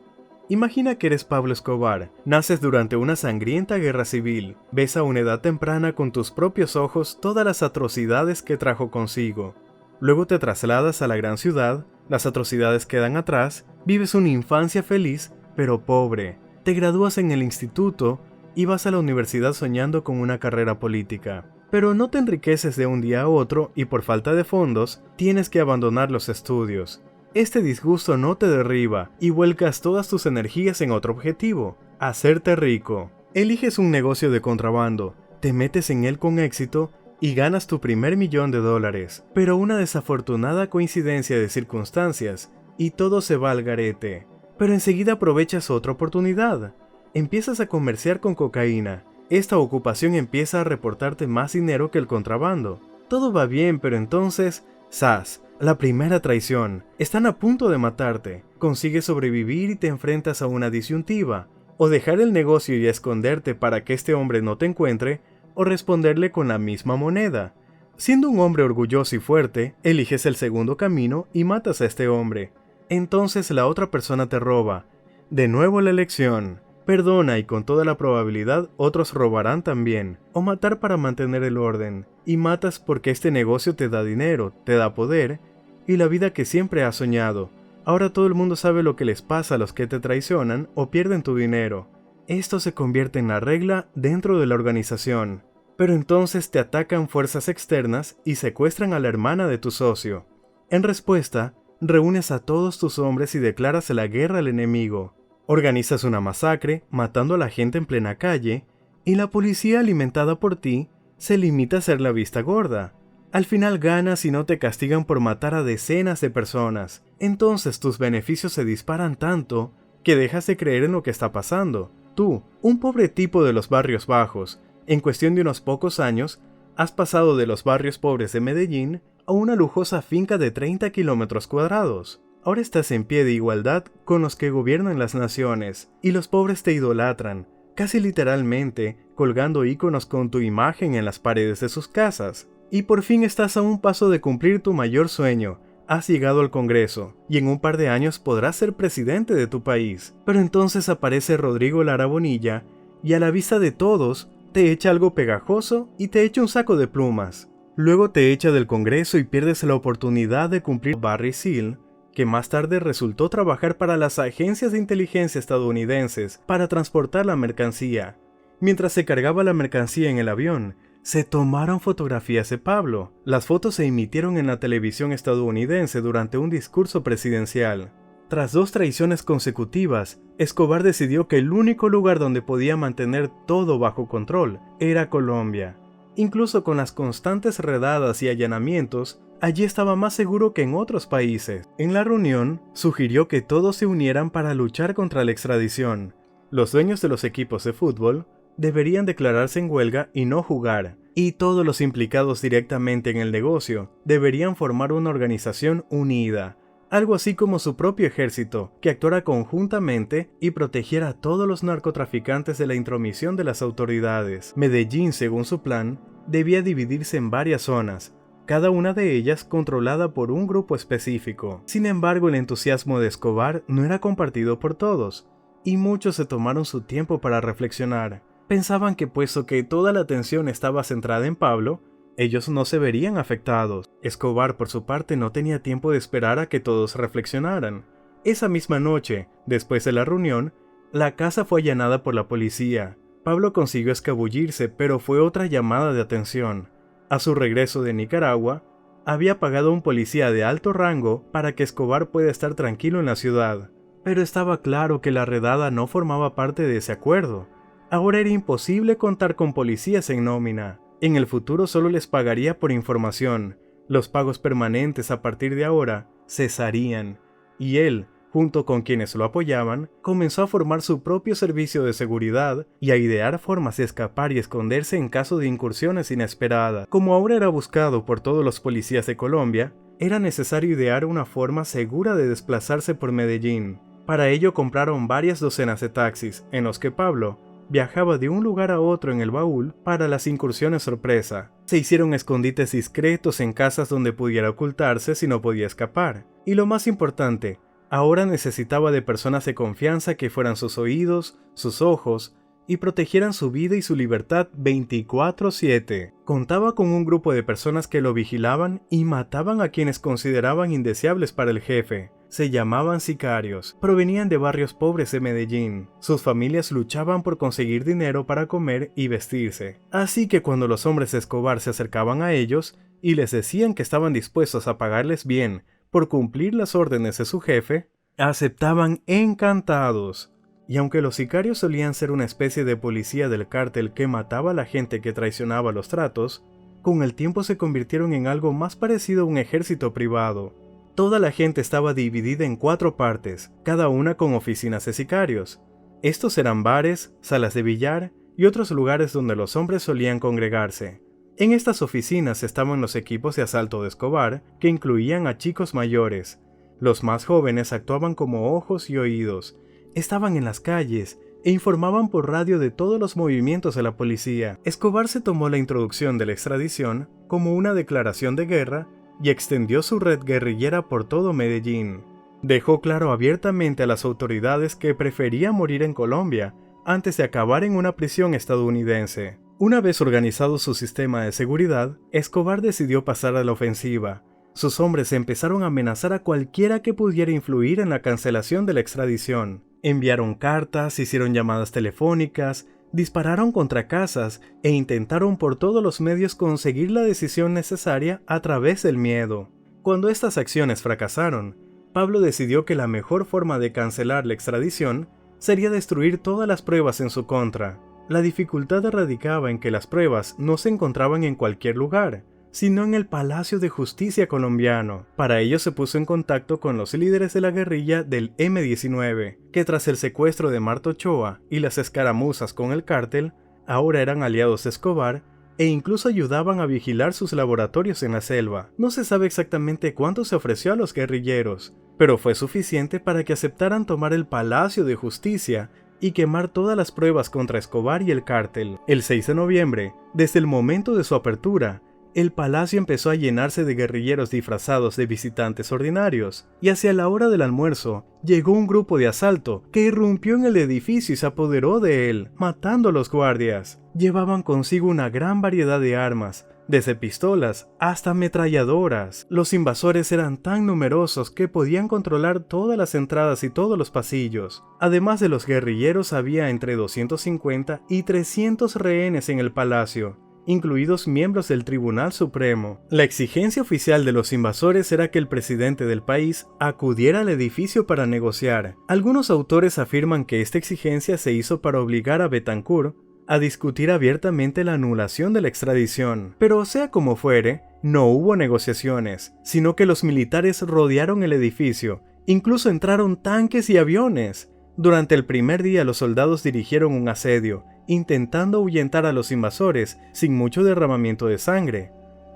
Imagina que eres Pablo Escobar, naces durante una sangrienta guerra civil, ves a una edad temprana con tus propios ojos todas las atrocidades que trajo consigo. Luego te trasladas a la gran ciudad, las atrocidades quedan atrás, vives una infancia feliz, pero pobre. Te gradúas en el instituto y vas a la universidad soñando con una carrera política. Pero no te enriqueces de un día a otro y por falta de fondos tienes que abandonar los estudios. Este disgusto no te derriba y vuelcas todas tus energías en otro objetivo, hacerte rico. Eliges un negocio de contrabando, te metes en él con éxito y ganas tu primer $1.000.000, pero una desafortunada coincidencia de circunstancias y todo se va al garete. Pero enseguida aprovechas otra oportunidad. Empiezas a comerciar con cocaína. Esta ocupación empieza a reportarte más dinero que el contrabando. Todo va bien, pero entonces, ¡zas!, la primera traición. Están a punto de matarte. Consigues sobrevivir y te enfrentas a una disyuntiva. O dejar el negocio y esconderte para que este hombre no te encuentre, o responderle con la misma moneda. Siendo un hombre orgulloso y fuerte, eliges el segundo camino y matas a este hombre. Entonces la otra persona te roba. De nuevo la elección. Perdona y con toda la probabilidad otros robarán también. O matar para mantener el orden. Y matas porque este negocio te da dinero, te da poder y la vida que siempre has soñado. Ahora todo el mundo sabe lo que les pasa a los que te traicionan o pierden tu dinero. Esto se convierte en la regla dentro de la organización. Pero entonces te atacan fuerzas externas y secuestran a la hermana de tu socio. En respuesta, reúnes a todos tus hombres y declaras la guerra al enemigo. Organizas una masacre, matando a la gente en plena calle, y la policía alimentada por ti se limita a hacer la vista gorda. Al final ganas y no te castigan por matar a decenas de personas. Entonces tus beneficios se disparan tanto que dejas de creer en lo que está pasando. Tú, un pobre tipo de los barrios bajos, en cuestión de unos pocos años, has pasado de los barrios pobres de Medellín a una lujosa finca de 30 kilómetros cuadrados. Ahora estás en pie de igualdad con los que gobiernan las naciones, y los pobres te idolatran, casi literalmente, colgando íconos con tu imagen en las paredes de sus casas. Y por fin estás a un paso de cumplir tu mayor sueño. Has llegado al Congreso, y en un par de años podrás ser presidente de tu país. Pero entonces aparece Rodrigo Lara Bonilla, y a la vista de todos, te echa algo pegajoso y te echa un saco de plumas. Luego te echa del Congreso y pierdes la oportunidad de cumplir Barry Seal, que más tarde resultó trabajar para las agencias de inteligencia estadounidenses para transportar la mercancía. Mientras se cargaba la mercancía en el avión, se tomaron fotografías de Pablo. Las fotos se emitieron en la televisión estadounidense durante un discurso presidencial. Tras 2 traiciones consecutivas, Escobar decidió que el único lugar donde podía mantener todo bajo control era Colombia. Incluso con las constantes redadas y allanamientos, allí estaba más seguro que en otros países. En la reunión, sugirió que todos se unieran para luchar contra la extradición. Los dueños de los equipos de fútbol deberían declararse en huelga y no jugar, y todos los implicados directamente en el negocio deberían formar una organización unida, algo así como su propio ejército, que actuara conjuntamente y protegiera a todos los narcotraficantes de la intromisión de las autoridades. Medellín, según su plan, debía dividirse en varias zonas, cada una de ellas controlada por un grupo específico. Sin embargo, el entusiasmo de Escobar no era compartido por todos, y muchos se tomaron su tiempo para reflexionar. Pensaban que puesto que toda la atención estaba centrada en Pablo, ellos no se verían afectados. Escobar, por su parte, no tenía tiempo de esperar a que todos reflexionaran. Esa misma noche, después de la reunión, la casa fue allanada por la policía. Pablo consiguió escabullirse, pero fue otra llamada de atención. A su regreso de Nicaragua, había pagado a un policía de alto rango para que Escobar pueda estar tranquilo en la ciudad. Pero estaba claro que la redada no formaba parte de ese acuerdo. Ahora era imposible contar con policías en nómina. En el futuro solo les pagaría por información. Los pagos permanentes a partir de ahora cesarían. Y él, junto con quienes lo apoyaban, comenzó a formar su propio servicio de seguridad y a idear formas de escapar y esconderse en caso de incursiones inesperadas. Como ahora era buscado por todos los policías de Colombia, era necesario idear una forma segura de desplazarse por Medellín. Para ello compraron varias docenas de taxis, en los que Pablo viajaba de un lugar a otro en el baúl para las incursiones sorpresa. Se hicieron escondites discretos en casas donde pudiera ocultarse si no podía escapar. Y lo más importante, ahora necesitaba de personas de confianza que fueran sus oídos, sus ojos, y protegieran su vida y su libertad 24/7. Contaba con un grupo de personas que lo vigilaban y mataban a quienes consideraban indeseables para el jefe. Se llamaban sicarios, provenían de barrios pobres de Medellín. Sus familias luchaban por conseguir dinero para comer y vestirse. Así que cuando los hombres de Escobar se acercaban a ellos y les decían que estaban dispuestos a pagarles bien por cumplir las órdenes de su jefe, aceptaban encantados. y aunque los sicarios solían ser una especie de policía del cártel que mataba a la gente que traicionaba los tratos, con el tiempo se convirtieron en algo más parecido a un ejército privado. Toda la gente estaba dividida en 4 partes, cada una con oficinas de sicarios. Estos eran bares, salas de billar y otros lugares donde los hombres solían congregarse. En estas oficinas estaban los equipos de asalto de Escobar, que incluían a chicos mayores. Los más jóvenes actuaban como ojos y oídos, estaban en las calles e informaban por radio de todos los movimientos de la policía. Escobar se tomó la introducción de la extradición como una declaración de guerra y extendió su red guerrillera por todo Medellín. Dejó claro abiertamente a las autoridades que prefería morir en Colombia antes de acabar en una prisión estadounidense. Una vez organizado su sistema de seguridad, Escobar decidió pasar a la ofensiva. Sus hombres empezaron a amenazar a cualquiera que pudiera influir en la cancelación de la extradición. Enviaron cartas, hicieron llamadas telefónicas, dispararon contra casas e intentaron por todos los medios conseguir la decisión necesaria a través del miedo. Cuando estas acciones fracasaron, Pablo decidió que la mejor forma de cancelar la extradición sería destruir todas las pruebas en su contra. La dificultad radicaba en que las pruebas no se encontraban en cualquier lugar, sino en el Palacio de Justicia colombiano. Para ello se puso en contacto con los líderes de la guerrilla del M-19, que tras el secuestro de Marta Ochoa y las escaramuzas con el cártel, ahora eran aliados de Escobar e incluso ayudaban a vigilar sus laboratorios en la selva. No se sabe exactamente cuánto se ofreció a los guerrilleros, pero fue suficiente para que aceptaran tomar el Palacio de Justicia y quemar todas las pruebas contra Escobar y el cártel. El 6 de noviembre, desde el momento de su apertura, el palacio empezó a llenarse de guerrilleros disfrazados de visitantes ordinarios, y hacia la hora del almuerzo llegó un grupo de asalto que irrumpió en el edificio y se apoderó de él, matando a los guardias. Llevaban consigo una gran variedad de armas, desde pistolas hasta ametralladoras. Los invasores eran tan numerosos que podían controlar todas las entradas y todos los pasillos. Además de los guerrilleros, había entre 250 y 300 rehenes en el palacio, incluidos miembros del Tribunal Supremo. La exigencia oficial de los invasores era que el presidente del país acudiera al edificio para negociar. Algunos autores afirman que esta exigencia se hizo para obligar a Betancourt a discutir abiertamente la anulación de la extradición. Pero sea como fuere, no hubo negociaciones, sino que los militares rodearon el edificio, incluso entraron tanques y aviones. Durante el primer día los soldados dirigieron un asedio, intentando ahuyentar a los invasores sin mucho derramamiento de sangre.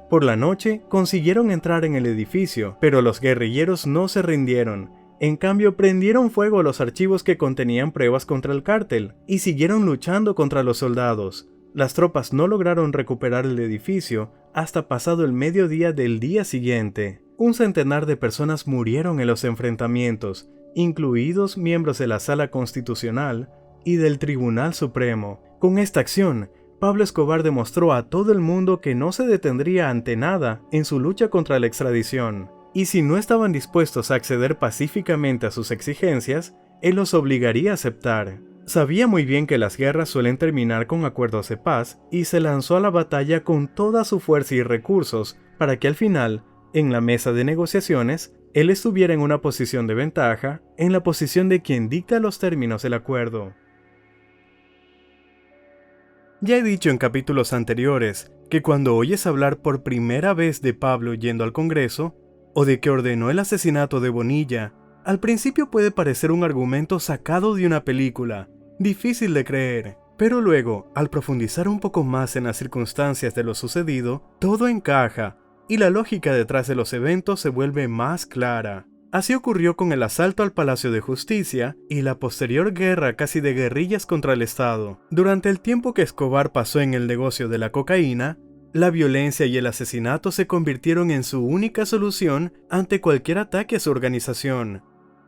Por la noche consiguieron entrar en el edificio, pero los guerrilleros no se rindieron. En cambio, prendieron fuego a los archivos que contenían pruebas contra el cártel y siguieron luchando contra los soldados. Las tropas no lograron recuperar el edificio hasta pasado el mediodía del día siguiente. 100 de personas murieron en los enfrentamientos, incluidos miembros de la Sala Constitucional y del Tribunal Supremo. Con esta acción, Pablo Escobar demostró a todo el mundo que no se detendría ante nada en su lucha contra la extradición, y si no estaban dispuestos a acceder pacíficamente a sus exigencias, él los obligaría a aceptar. Sabía muy bien que las guerras suelen terminar con acuerdos de paz y se lanzó a la batalla con toda su fuerza y recursos para que al final, en la mesa de negociaciones, él estuviera en una posición de ventaja, en la posición de quien dicta los términos del acuerdo. Ya he dicho en capítulos anteriores que cuando oyes hablar por primera vez de Pablo yendo al Congreso, o de que ordenó el asesinato de Bonilla, al principio puede parecer un argumento sacado de una película, difícil de creer, pero luego, al profundizar un poco más en las circunstancias de lo sucedido, todo encaja, y la lógica detrás de los eventos se vuelve más clara. Así ocurrió con el asalto al Palacio de Justicia y la posterior guerra casi de guerrillas contra el Estado. Durante el tiempo que Escobar pasó en el negocio de la cocaína, la violencia y el asesinato se convirtieron en su única solución ante cualquier ataque a su organización.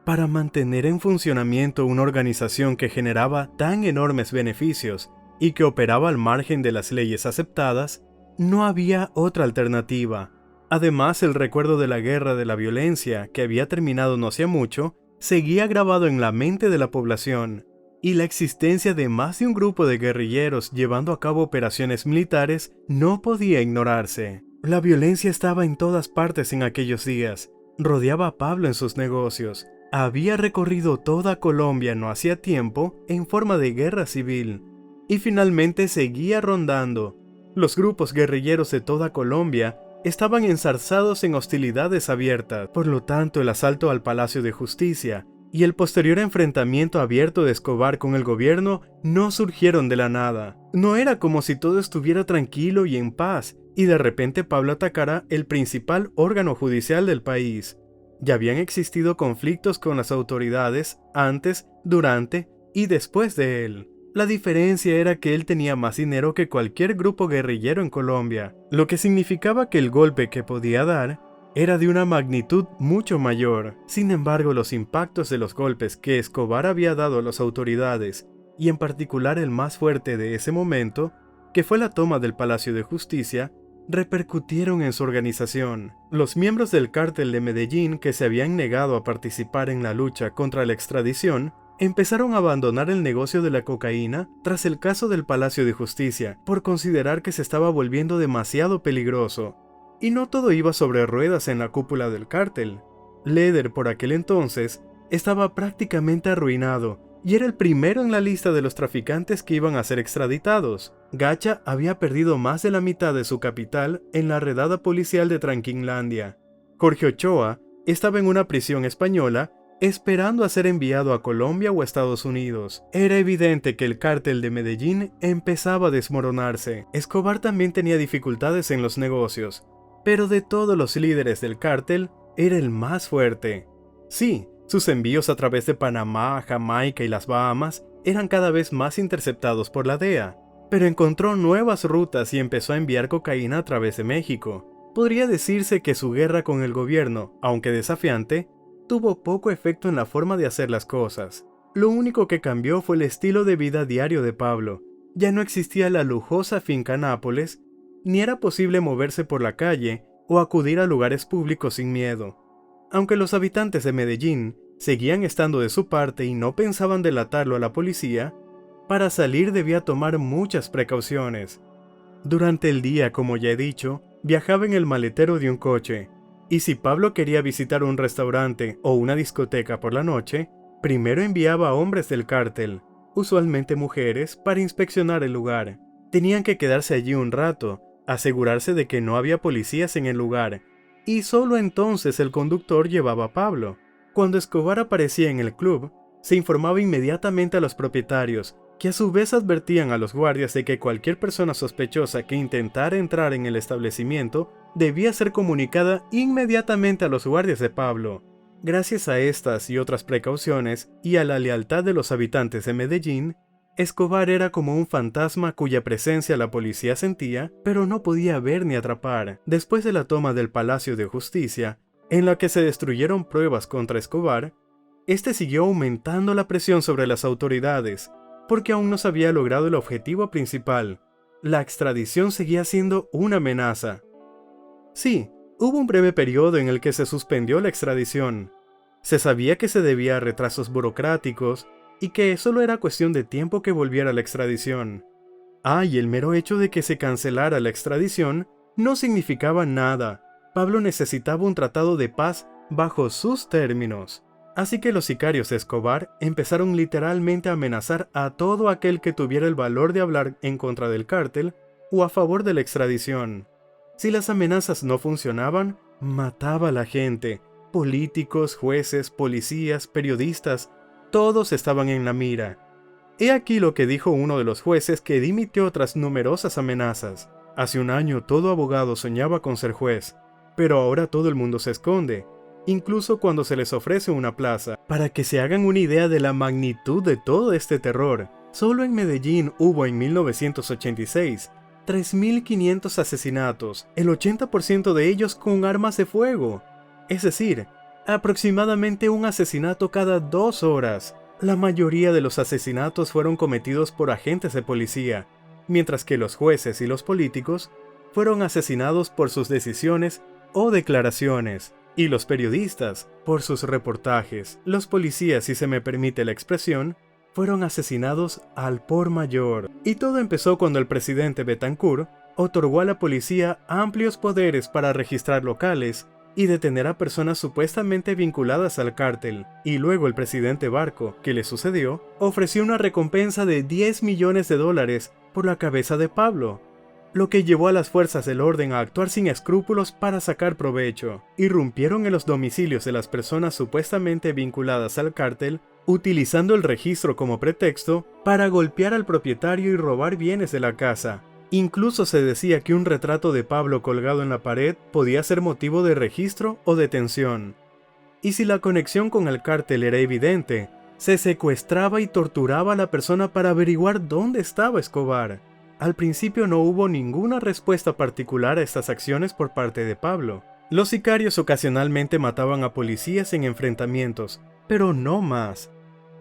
Para mantener en funcionamiento una organización que generaba tan enormes beneficios y que operaba al margen de las leyes aceptadas, no había otra alternativa. Además, el recuerdo de la guerra de la violencia, que había terminado no hacía mucho, seguía grabado en la mente de la población, y la existencia de más de un grupo de guerrilleros llevando a cabo operaciones militares no podía ignorarse. La violencia estaba en todas partes en aquellos días, rodeaba a Pablo en sus negocios, había recorrido toda Colombia no hacía tiempo en forma de guerra civil, y finalmente seguía rondando. Los grupos guerrilleros de toda Colombia estaban enzarzados en hostilidades abiertas, por lo tanto el asalto al Palacio de Justicia y el posterior enfrentamiento abierto de Escobar con el gobierno no surgieron de la nada. No era como si todo estuviera tranquilo y en paz, y de repente Pablo atacara el principal órgano judicial del país. Ya habían existido conflictos con las autoridades antes, durante y después de él. La diferencia era que él tenía más dinero que cualquier grupo guerrillero en Colombia, lo que significaba que el golpe que podía dar era de una magnitud mucho mayor. Sin embargo, los impactos de los golpes que Escobar había dado a las autoridades, y en particular el más fuerte de ese momento, que fue la toma del Palacio de Justicia, repercutieron en su organización. Los miembros del cártel de Medellín que se habían negado a participar en la lucha contra la extradición empezaron a abandonar el negocio de la cocaína tras el caso del Palacio de Justicia, por considerar que se estaba volviendo demasiado peligroso. Y no todo iba sobre ruedas en la cúpula del cártel. Leder, por aquel entonces, estaba prácticamente arruinado y era el primero en la lista de los traficantes que iban a ser extraditados. Gacha había perdido más de la mitad de su capital en la redada policial de Tranquinlandia. Jorge Ochoa estaba en una prisión española esperando a ser enviado a Colombia o Estados Unidos. Era evidente que el cártel de Medellín empezaba a desmoronarse. Escobar también tenía dificultades en los negocios, pero de todos los líderes del cártel, era el más fuerte. Sí, sus envíos a través de Panamá, Jamaica y las Bahamas eran cada vez más interceptados por la DEA, pero encontró nuevas rutas y empezó a enviar cocaína a través de México. Podría decirse que su guerra con el gobierno, aunque desafiante, tuvo poco efecto en la forma de hacer las cosas. Lo único que cambió fue el estilo de vida diario de Pablo. Ya no existía la lujosa finca Nápoles, ni era posible moverse por la calle o acudir a lugares públicos sin miedo. Aunque los habitantes de Medellín seguían estando de su parte y no pensaban delatarlo a la policía, para salir debía tomar muchas precauciones. Durante el día, como ya he dicho, viajaba en el maletero de un coche, y si Pablo quería visitar un restaurante o una discoteca por la noche, primero enviaba a hombres del cártel, usualmente mujeres, para inspeccionar el lugar. Tenían que quedarse allí un rato, asegurarse de que no había policías en el lugar, y solo entonces el conductor llevaba a Pablo. Cuando Escobar aparecía en el club, se informaba inmediatamente a los propietarios, que a su vez advertían a los guardias de que cualquier persona sospechosa que intentara entrar en el establecimiento debía ser comunicada inmediatamente a los guardias de Pablo. Gracias a estas y otras precauciones, y a la lealtad de los habitantes de Medellín, Escobar era como un fantasma cuya presencia la policía sentía, pero no podía ver ni atrapar. Después de la toma del Palacio de Justicia, en la que se destruyeron pruebas contra Escobar, este siguió aumentando la presión sobre las autoridades, porque aún no se había logrado el objetivo principal. La extradición seguía siendo una amenaza. Sí, hubo un breve periodo en el que se suspendió la extradición. Se sabía que se debía a retrasos burocráticos, y que solo era cuestión de tiempo que volviera la extradición. Y el mero hecho de que se cancelara la extradición no significaba nada. Pablo necesitaba un tratado de paz bajo sus términos. Así que los sicarios de Escobar empezaron literalmente a amenazar a todo aquel que tuviera el valor de hablar en contra del cártel o a favor de la extradición. Si las amenazas no funcionaban, mataba a la gente. Políticos, jueces, policías, periodistas, todos estaban en la mira. He aquí lo que dijo uno de los jueces que dimitió tras numerosas amenazas. Hace un año todo abogado soñaba con ser juez, pero ahora todo el mundo se esconde, incluso cuando se les ofrece una plaza. Para que se hagan una idea de la magnitud de todo este terror, solo en Medellín hubo en 1986 3.500 asesinatos, el 80% de ellos con armas de fuego. Es decir, aproximadamente un asesinato cada 2 horas. La mayoría de los asesinatos fueron cometidos por agentes de policía, mientras que los jueces y los políticos fueron asesinados por sus decisiones o declaraciones, y los periodistas por sus reportajes. Los policías, si se me permite la expresión, fueron asesinados al por mayor. Y todo empezó cuando el presidente Betancourt otorgó a la policía amplios poderes para registrar locales y detener a personas supuestamente vinculadas al cártel, y luego el presidente Barco, que le sucedió, ofreció una recompensa de $10 millones por la cabeza de Pablo, lo que llevó a las fuerzas del orden a actuar sin escrúpulos para sacar provecho. Irrumpieron en los domicilios de las personas supuestamente vinculadas al cártel, utilizando el registro como pretexto para golpear al propietario y robar bienes de la casa. Incluso se decía que un retrato de Pablo colgado en la pared podía ser motivo de registro o detención. Y si la conexión con el cártel era evidente, se secuestraba y torturaba a la persona para averiguar dónde estaba Escobar. Al principio no hubo ninguna respuesta particular a estas acciones por parte de Pablo. Los sicarios ocasionalmente mataban a policías en enfrentamientos, pero no más.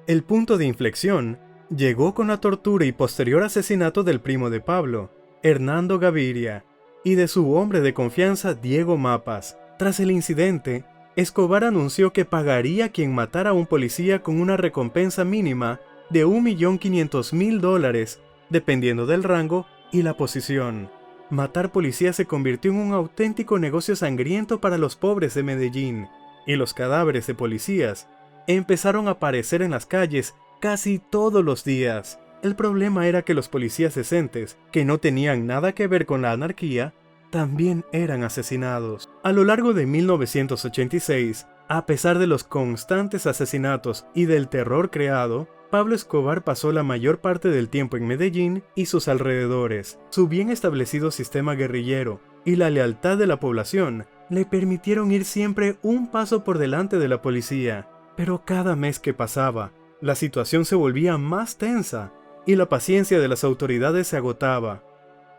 El punto de inflexión llegó con la tortura y posterior asesinato del primo de Pablo, Hernando Gaviria, y de su hombre de confianza, Diego Mapas. Tras el incidente, Escobar anunció que pagaría a quien matara a un policía con una recompensa mínima de $1.500.000, dependiendo del rango y la posición. Matar policías se convirtió en un auténtico negocio sangriento para los pobres de Medellín, y los cadáveres de policías empezaron a aparecer en las calles casi todos los días. El problema era que los policías decentes, que no tenían nada que ver con la anarquía, también eran asesinados. A lo largo de 1986, a pesar de los constantes asesinatos y del terror creado, Pablo Escobar pasó la mayor parte del tiempo en Medellín y sus alrededores. Su bien establecido sistema guerrillero y la lealtad de la población le permitieron ir siempre un paso por delante de la policía. Pero cada mes que pasaba, la situación se volvía más tensa y la paciencia de las autoridades se agotaba.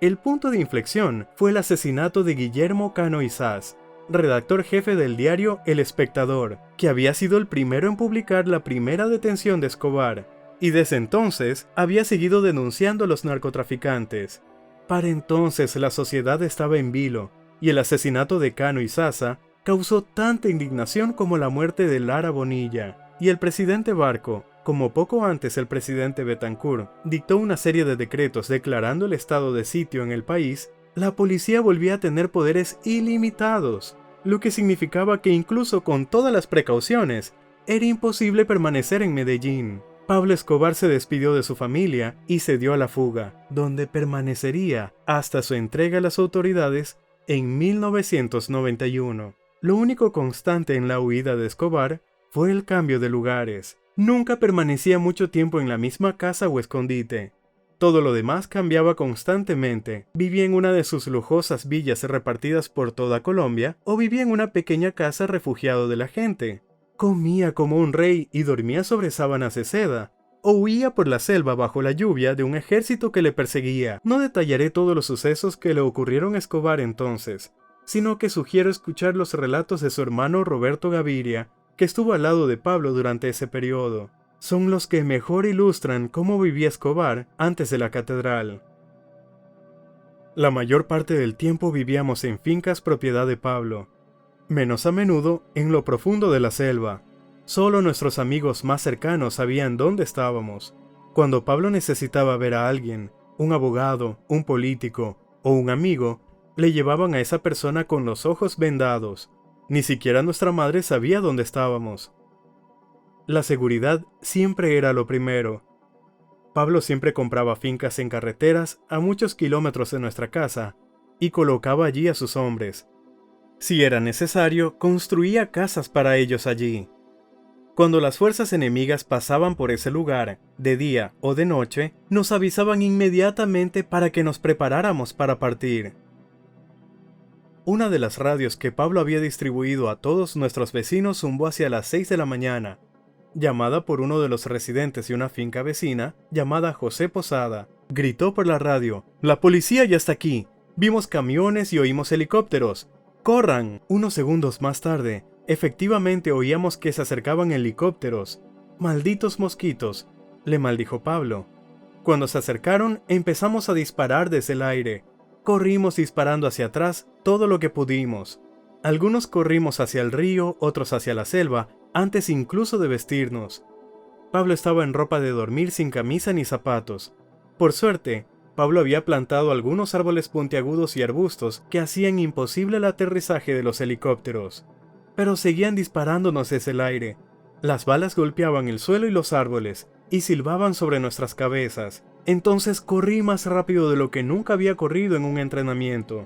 El punto de inflexión fue el asesinato de Guillermo Cano Isás, redactor jefe del diario El Espectador, que había sido el primero en publicar la primera detención de Escobar, y desde entonces había seguido denunciando a los narcotraficantes. Para entonces la sociedad estaba en vilo, y el asesinato de Cano Isasa causó tanta indignación como la muerte de Lara Bonilla, y el presidente Barco, como poco antes el presidente Betancourt, dictó una serie de decretos declarando el estado de sitio en el país. La policía volvía a tener poderes ilimitados, lo que significaba que incluso con todas las precauciones, era imposible permanecer en Medellín. Pablo Escobar se despidió de su familia y se dio a la fuga, donde permanecería hasta su entrega a las autoridades en 1991. Lo único constante en la huida de Escobar fue el cambio de lugares. Nunca permanecía mucho tiempo en la misma casa o escondite. Todo lo demás cambiaba constantemente. Vivía en una de sus lujosas villas repartidas por toda Colombia o vivía en una pequeña casa refugiado de la gente. Comía como un rey y dormía sobre sábanas de seda. O huía por la selva bajo la lluvia de un ejército que le perseguía. No detallaré todos los sucesos que le ocurrieron a Escobar entonces, sino que sugiero escuchar los relatos de su hermano Roberto Gaviria, que estuvo al lado de Pablo durante ese periodo. Son los que mejor ilustran cómo vivía Escobar antes de la catedral. La mayor parte del tiempo vivíamos en fincas propiedad de Pablo, menos a menudo en lo profundo de la selva. Solo nuestros amigos más cercanos sabían dónde estábamos. Cuando Pablo necesitaba ver a alguien, un abogado, un político o un amigo, le llevaban a esa persona con los ojos vendados. Ni siquiera nuestra madre sabía dónde estábamos. La seguridad siempre era lo primero. Pablo siempre compraba fincas en carreteras a muchos kilómetros de nuestra casa y colocaba allí a sus hombres. Si era necesario, construía casas para ellos allí. Cuando las fuerzas enemigas pasaban por ese lugar, de día o de noche, nos avisaban inmediatamente para que nos preparáramos para partir. Una de las radios que Pablo había distribuido a todos nuestros vecinos zumbó hacia las 6 de la mañana, llamada por uno de los residentes de una finca vecina, llamada José Posada. Gritó por la radio: «¡La policía ya está aquí! Vimos camiones y oímos helicópteros. ¡Corran!». Unos segundos más tarde, efectivamente oíamos que se acercaban helicópteros. «¡Malditos mosquitos!», le maldijo Pablo. Cuando se acercaron, empezamos a disparar desde el aire. Corrimos disparando hacia atrás todo lo que pudimos. Algunos corrimos hacia el río, otros hacia la selva, antes incluso de vestirnos. Pablo estaba en ropa de dormir sin camisa ni zapatos. Por suerte, Pablo había plantado algunos árboles puntiagudos y arbustos que hacían imposible el aterrizaje de los helicópteros. Pero seguían disparándonos desde el aire. Las balas golpeaban el suelo y los árboles, y silbaban sobre nuestras cabezas. Entonces corrí más rápido de lo que nunca había corrido en un entrenamiento.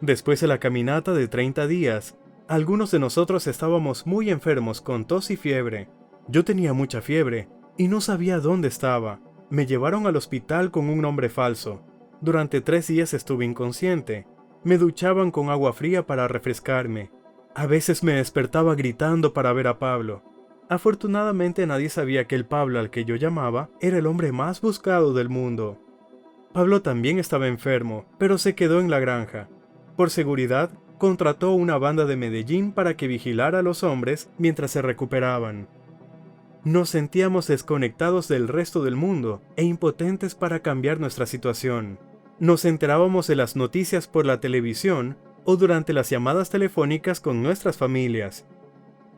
Después de la caminata de 30 días, algunos de nosotros estábamos muy enfermos con tos y fiebre. Yo tenía mucha fiebre, y no sabía dónde estaba. Me llevaron al hospital con un nombre falso. Durante 3 días estuve inconsciente. Me duchaban con agua fría para refrescarme. A veces me despertaba gritando para ver a Pablo. Afortunadamente nadie sabía que el Pablo al que yo llamaba era el hombre más buscado del mundo. Pablo también estaba enfermo, pero se quedó en la granja. Por seguridad, contrató una banda de Medellín para que vigilara a los hombres mientras se recuperaban. Nos sentíamos desconectados del resto del mundo e impotentes para cambiar nuestra situación. Nos enterábamos de las noticias por la televisión o durante las llamadas telefónicas con nuestras familias.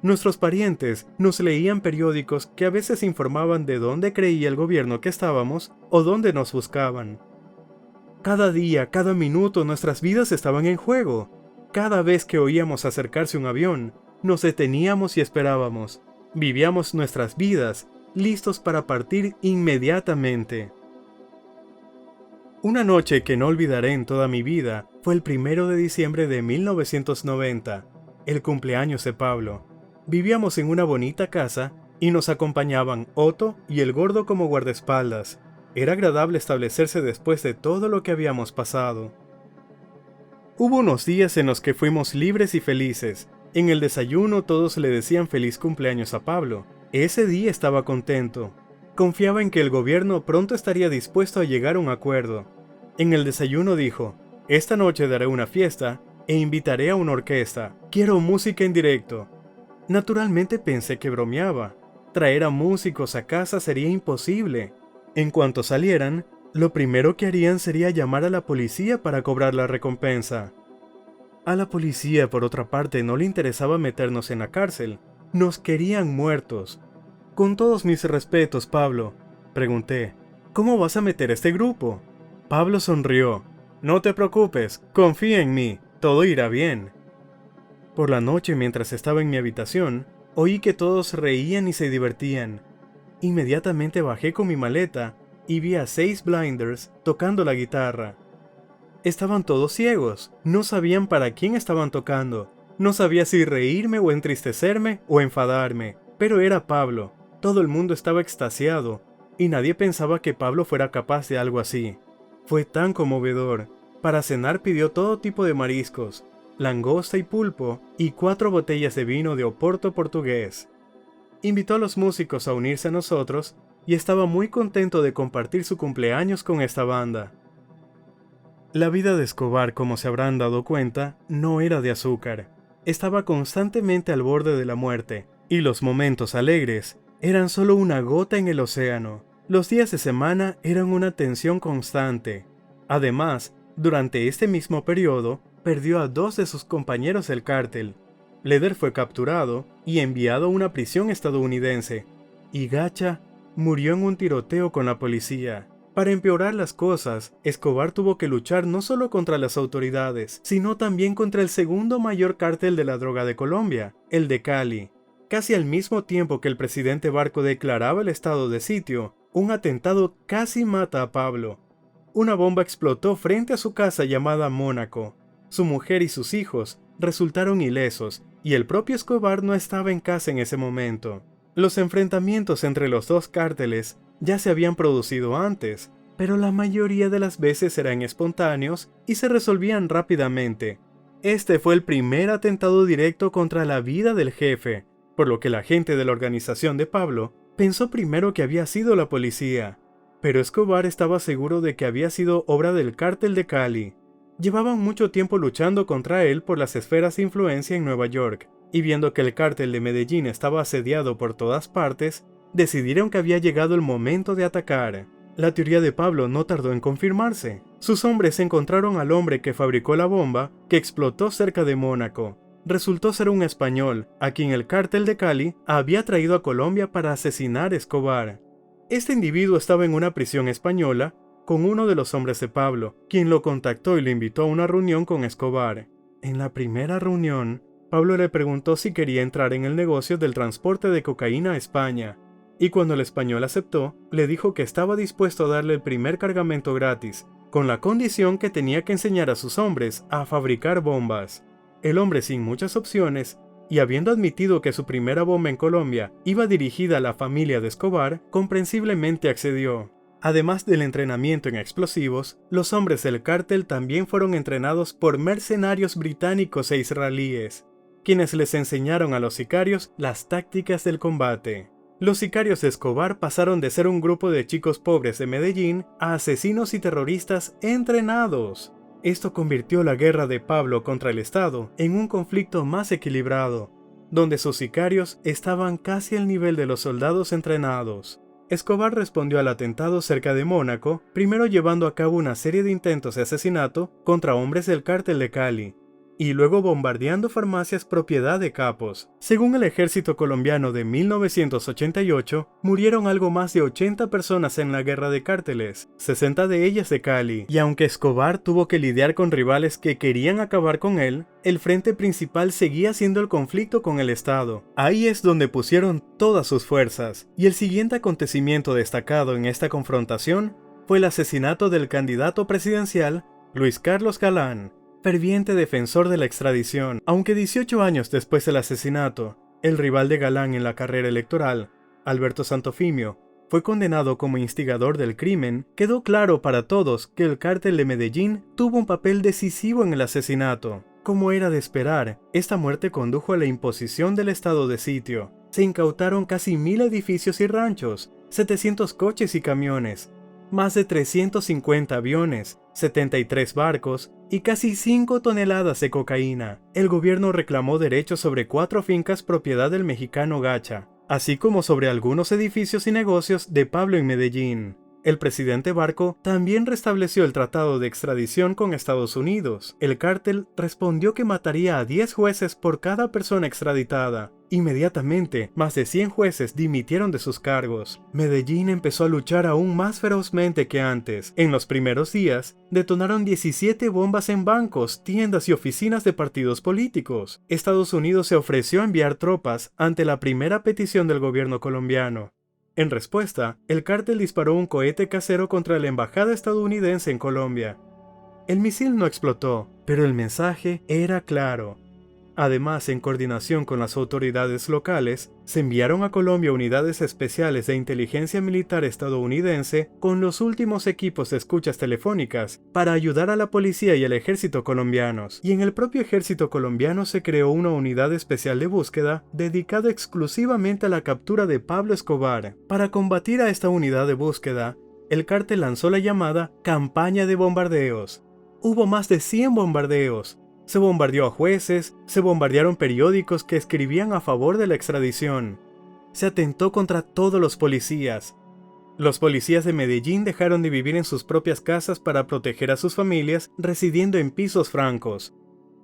Nuestros parientes nos leían periódicos que a veces informaban de dónde creía el gobierno que estábamos o dónde nos buscaban. Cada día, cada minuto, nuestras vidas estaban en juego. Cada vez que oíamos acercarse un avión, nos deteníamos y esperábamos. Vivíamos nuestras vidas, listos para partir inmediatamente. Una noche que no olvidaré en toda mi vida fue el 1 de diciembre de 1990, el cumpleaños de Pablo. Vivíamos en una bonita casa y nos acompañaban Otto y el gordo como guardaespaldas. Era agradable establecerse después de todo lo que habíamos pasado. Hubo unos días en los que fuimos libres y felices. En el desayuno todos le decían feliz cumpleaños a Pablo. Ese día estaba contento. Confiaba en que el gobierno pronto estaría dispuesto a llegar a un acuerdo. En el desayuno dijo: esta noche daré una fiesta e invitaré a una orquesta. Quiero música en directo. Naturalmente pensé que bromeaba. Traer a músicos a casa sería imposible. En cuanto salieran, lo primero que harían sería llamar a la policía para cobrar la recompensa. A la policía, por otra parte, no le interesaba meternos en la cárcel. Nos querían muertos. Con todos mis respetos, Pablo, pregunté, ¿cómo vas a meter a este grupo? Pablo sonrió. No te preocupes, confía en mí, todo irá bien. Por la noche, mientras estaba en mi habitación, oí que todos reían y se divertían. Inmediatamente bajé con mi maleta y vi a 6 blinders tocando la guitarra. Estaban todos ciegos, no sabían para quién estaban tocando. No sabía si reírme o entristecerme o enfadarme, pero era Pablo. Todo el mundo estaba extasiado, y nadie pensaba que Pablo fuera capaz de algo así. Fue tan conmovedor. Para cenar pidió todo tipo de mariscos, langosta y pulpo, y 4 botellas de vino de Oporto portugués. Invitó a los músicos a unirse a nosotros, y estaba muy contento de compartir su cumpleaños con esta banda. La vida de Escobar, como se habrán dado cuenta, no era de azúcar. Estaba constantemente al borde de la muerte, y los momentos alegres eran solo una gota en el océano. Los días de semana eran una tensión constante. Además, durante este mismo periodo, perdió a 2 de sus compañeros del cártel. Leder fue capturado y enviado a una prisión estadounidense, y Gacha murió en un tiroteo con la policía. Para empeorar las cosas, Escobar tuvo que luchar no solo contra las autoridades, sino también contra el segundo mayor cártel de la droga de Colombia, el de Cali. Casi al mismo tiempo que el presidente Barco declaraba el estado de sitio, un atentado casi mata a Pablo. Una bomba explotó frente a su casa llamada Mónaco. Su mujer y sus hijos resultaron ilesos, y el propio Escobar no estaba en casa en ese momento. Los enfrentamientos entre los 2 cárteles ya se habían producido antes, pero la mayoría de las veces eran espontáneos y se resolvían rápidamente. Este fue el primer atentado directo contra la vida del jefe, por lo que la gente de la organización de Pablo pensó primero que había sido la policía, pero Escobar estaba seguro de que había sido obra del cártel de Cali. Llevaban mucho tiempo luchando contra él por las esferas de influencia en Nueva York, y viendo que el cártel de Medellín estaba asediado por todas partes, decidieron que había llegado el momento de atacar. La teoría de Pablo no tardó en confirmarse. Sus hombres encontraron al hombre que fabricó la bomba que explotó cerca de Mónaco. Resultó ser un español, a quien el cártel de Cali había traído a Colombia para asesinar a Escobar. Este individuo estaba en una prisión española con uno de los hombres de Pablo, quien lo contactó y lo invitó a una reunión con Escobar. En la primera reunión, Pablo le preguntó si quería entrar en el negocio del transporte de cocaína a España, y cuando el español aceptó, le dijo que estaba dispuesto a darle el primer cargamento gratis, con la condición que tenía que enseñar a sus hombres a fabricar bombas. El hombre, sin muchas opciones, y habiendo admitido que su primera bomba en Colombia iba dirigida a la familia de Escobar, comprensiblemente accedió. Además del entrenamiento en explosivos, los hombres del cártel también fueron entrenados por mercenarios británicos e israelíes, quienes les enseñaron a los sicarios las tácticas del combate. Los sicarios de Escobar pasaron de ser un grupo de chicos pobres de Medellín a asesinos y terroristas entrenados. Esto convirtió la guerra de Pablo contra el Estado en un conflicto más equilibrado, donde sus sicarios estaban casi al nivel de los soldados entrenados. Escobar respondió al atentado cerca de Mónaco, primero llevando a cabo una serie de intentos de asesinato contra hombres del cártel de Cali, y luego bombardeando farmacias propiedad de capos. Según el ejército colombiano de 1988, murieron algo más de 80 personas en la guerra de cárteles, 60 de ellas de Cali, y aunque Escobar tuvo que lidiar con rivales que querían acabar con él, el frente principal seguía siendo el conflicto con el Estado. Ahí es donde pusieron todas sus fuerzas, y el siguiente acontecimiento destacado en esta confrontación fue el asesinato del candidato presidencial Luis Carlos Galán, ferviente defensor de la extradición. Aunque 18 años después del asesinato, el rival de Galán en la carrera electoral, Alberto Santofimio, fue condenado como instigador del crimen, quedó claro para todos que el cártel de Medellín tuvo un papel decisivo en el asesinato. Como era de esperar, esta muerte condujo a la imposición del estado de sitio. Se incautaron casi 1000 edificios y ranchos, 700 coches y camiones, más de 350 aviones, 73 barcos y casi 5 toneladas de cocaína. El gobierno reclamó derechos sobre 4 fincas propiedad del mexicano Gacha, así como sobre algunos edificios y negocios de Pablo en Medellín. El presidente Barco también restableció el tratado de extradición con Estados Unidos. El cártel respondió que mataría a 10 jueces por cada persona extraditada. Inmediatamente, más de 100 jueces dimitieron de sus cargos. Medellín empezó a luchar aún más ferozmente que antes. En los primeros días, detonaron 17 bombas en bancos, tiendas y oficinas de partidos políticos. Estados Unidos se ofreció a enviar tropas ante la primera petición del gobierno colombiano. En respuesta, el cártel disparó un cohete casero contra la embajada estadounidense en Colombia. El misil no explotó, pero el mensaje era claro. Además, en coordinación con las autoridades locales, se enviaron a Colombia unidades especiales de inteligencia militar estadounidense con los últimos equipos de escuchas telefónicas para ayudar a la policía y al ejército colombianos. Y en el propio ejército colombiano se creó una unidad especial de búsqueda dedicada exclusivamente a la captura de Pablo Escobar. Para combatir a esta unidad de búsqueda, el cártel lanzó la llamada campaña de bombardeos. Hubo más de 100 bombardeos. Se bombardeó a jueces, se bombardearon periódicos que escribían a favor de la extradición. Se atentó contra todos los policías. Los policías de Medellín dejaron de vivir en sus propias casas para proteger a sus familias residiendo en pisos francos.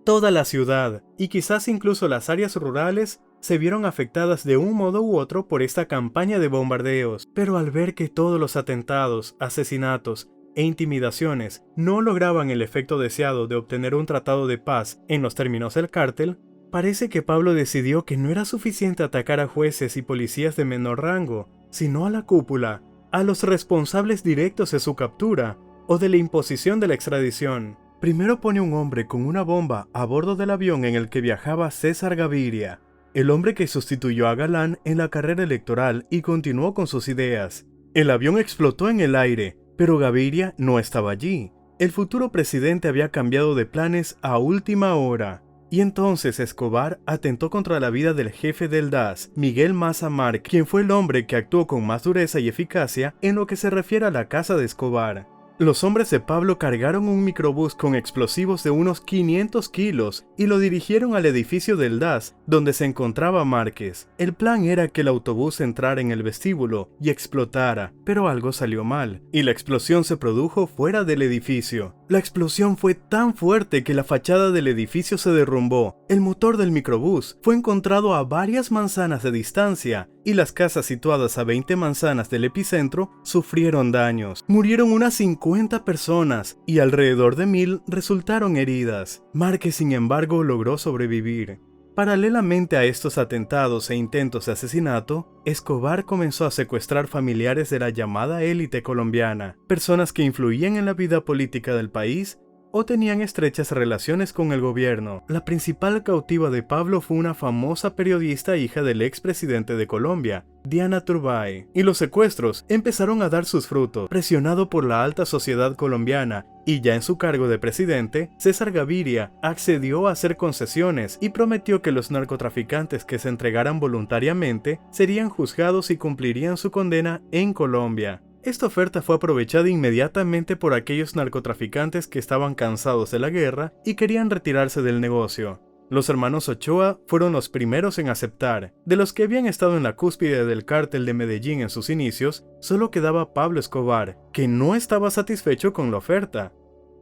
Toda la ciudad, y quizás incluso las áreas rurales, se vieron afectadas de un modo u otro por esta campaña de bombardeos. Pero al ver que todos los atentados, asesinatos e intimidaciones no lograban el efecto deseado de obtener un tratado de paz en los términos del cártel, parece que Pablo decidió que no era suficiente atacar a jueces y policías de menor rango, sino a la cúpula, a los responsables directos de su captura o de la imposición de la extradición. Primero pone un hombre con una bomba a bordo del avión en el que viajaba César Gaviria, el hombre que sustituyó a Galán en la carrera electoral y continuó con sus ideas. El avión explotó en el aire, pero Gaviria no estaba allí. El futuro presidente había cambiado de planes a última hora. Y entonces Escobar atentó contra la vida del jefe del DAS, Miguel Maza Márquez, quien fue el hombre que actuó con más dureza y eficacia en lo que se refiere a la casa de Escobar. Los hombres de Pablo cargaron un microbús con explosivos de unos 500 kilos y lo dirigieron al edificio del DAS, donde se encontraba Márquez. El plan era que el autobús entrara en el vestíbulo y explotara, pero algo salió mal, y la explosión se produjo fuera del edificio. La explosión fue tan fuerte que la fachada del edificio se derrumbó, el motor del microbús fue encontrado a varias manzanas de distancia y las casas situadas a 20 manzanas del epicentro sufrieron daños. Murieron unas 50 personas y alrededor de 1000 resultaron heridas. Márquez, sin embargo, logró sobrevivir. Paralelamente a estos atentados e intentos de asesinato, Escobar comenzó a secuestrar familiares de la llamada élite colombiana, personas que influían en la vida política del país o tenían estrechas relaciones con el gobierno. La principal cautiva de Pablo fue una famosa periodista hija del expresidente de Colombia, Diana Turbay, y los secuestros empezaron a dar sus frutos. Presionado por la alta sociedad colombiana y ya en su cargo de presidente, César Gaviria accedió a hacer concesiones y prometió que los narcotraficantes que se entregaran voluntariamente serían juzgados y cumplirían su condena en Colombia. Esta oferta fue aprovechada inmediatamente por aquellos narcotraficantes que estaban cansados de la guerra y querían retirarse del negocio. Los hermanos Ochoa fueron los primeros en aceptar. De los que habían estado en la cúspide del cártel de Medellín en sus inicios, solo quedaba Pablo Escobar, que no estaba satisfecho con la oferta.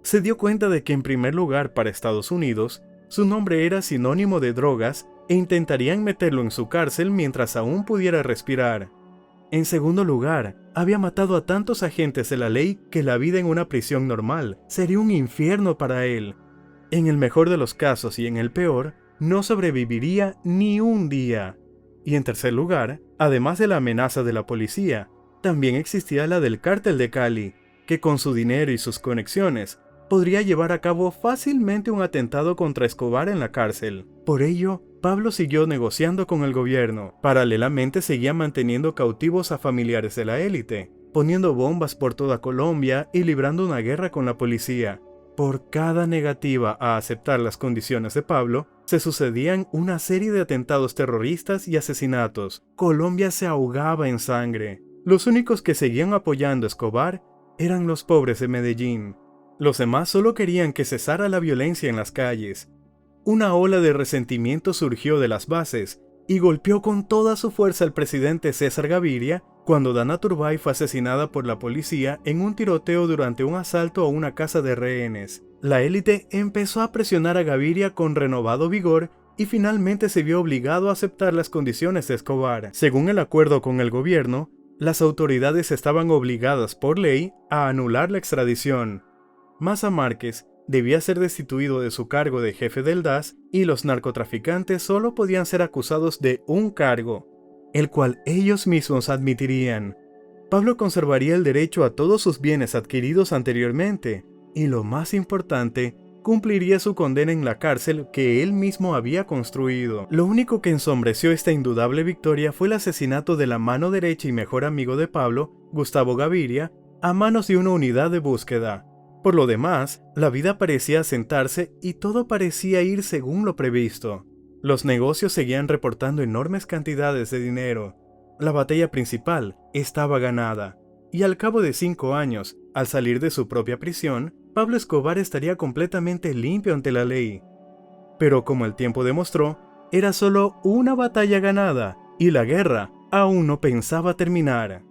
Se dio cuenta de que en primer lugar para Estados Unidos, su nombre era sinónimo de drogas e intentarían meterlo en su cárcel mientras aún pudiera respirar. En segundo lugar, había matado a tantos agentes de la ley que la vida en una prisión normal sería un infierno para él. En el mejor de los casos y en el peor, no sobreviviría ni un día. Y en tercer lugar, además de la amenaza de la policía, también existía la del cártel de Cali, que con su dinero y sus conexiones, podría llevar a cabo fácilmente un atentado contra Escobar en la cárcel. Por ello, Pablo siguió negociando con el gobierno. Paralelamente seguía manteniendo cautivos a familiares de la élite, poniendo bombas por toda Colombia y librando una guerra con la policía. Por cada negativa a aceptar las condiciones de Pablo, se sucedían una serie de atentados terroristas y asesinatos. Colombia se ahogaba en sangre. Los únicos que seguían apoyando a Escobar eran los pobres de Medellín. Los demás solo querían que cesara la violencia en las calles. Una ola de resentimiento surgió de las bases y golpeó con toda su fuerza al presidente César Gaviria cuando Dana Turbay fue asesinada por la policía en un tiroteo durante un asalto a una casa de rehenes. La élite empezó a presionar a Gaviria con renovado vigor y finalmente se vio obligado a aceptar las condiciones de Escobar. Según el acuerdo con el gobierno, las autoridades estaban obligadas por ley a anular la extradición. Maza Márquez debía ser destituido de su cargo de jefe del DAS y los narcotraficantes solo podían ser acusados de un cargo, el cual ellos mismos admitirían. Pablo conservaría el derecho a todos sus bienes adquiridos anteriormente y, lo más importante, cumpliría su condena en la cárcel que él mismo había construido. Lo único que ensombreció esta indudable victoria fue el asesinato de la mano derecha y mejor amigo de Pablo, Gustavo Gaviria, a manos de una unidad de búsqueda. Por lo demás, la vida parecía asentarse y todo parecía ir según lo previsto. Los negocios seguían reportando enormes cantidades de dinero. La batalla principal estaba ganada, y al cabo de 5 años, al salir de su propia prisión, Pablo Escobar estaría completamente limpio ante la ley. Pero como el tiempo demostró, era solo una batalla ganada, y la guerra aún no pensaba terminar.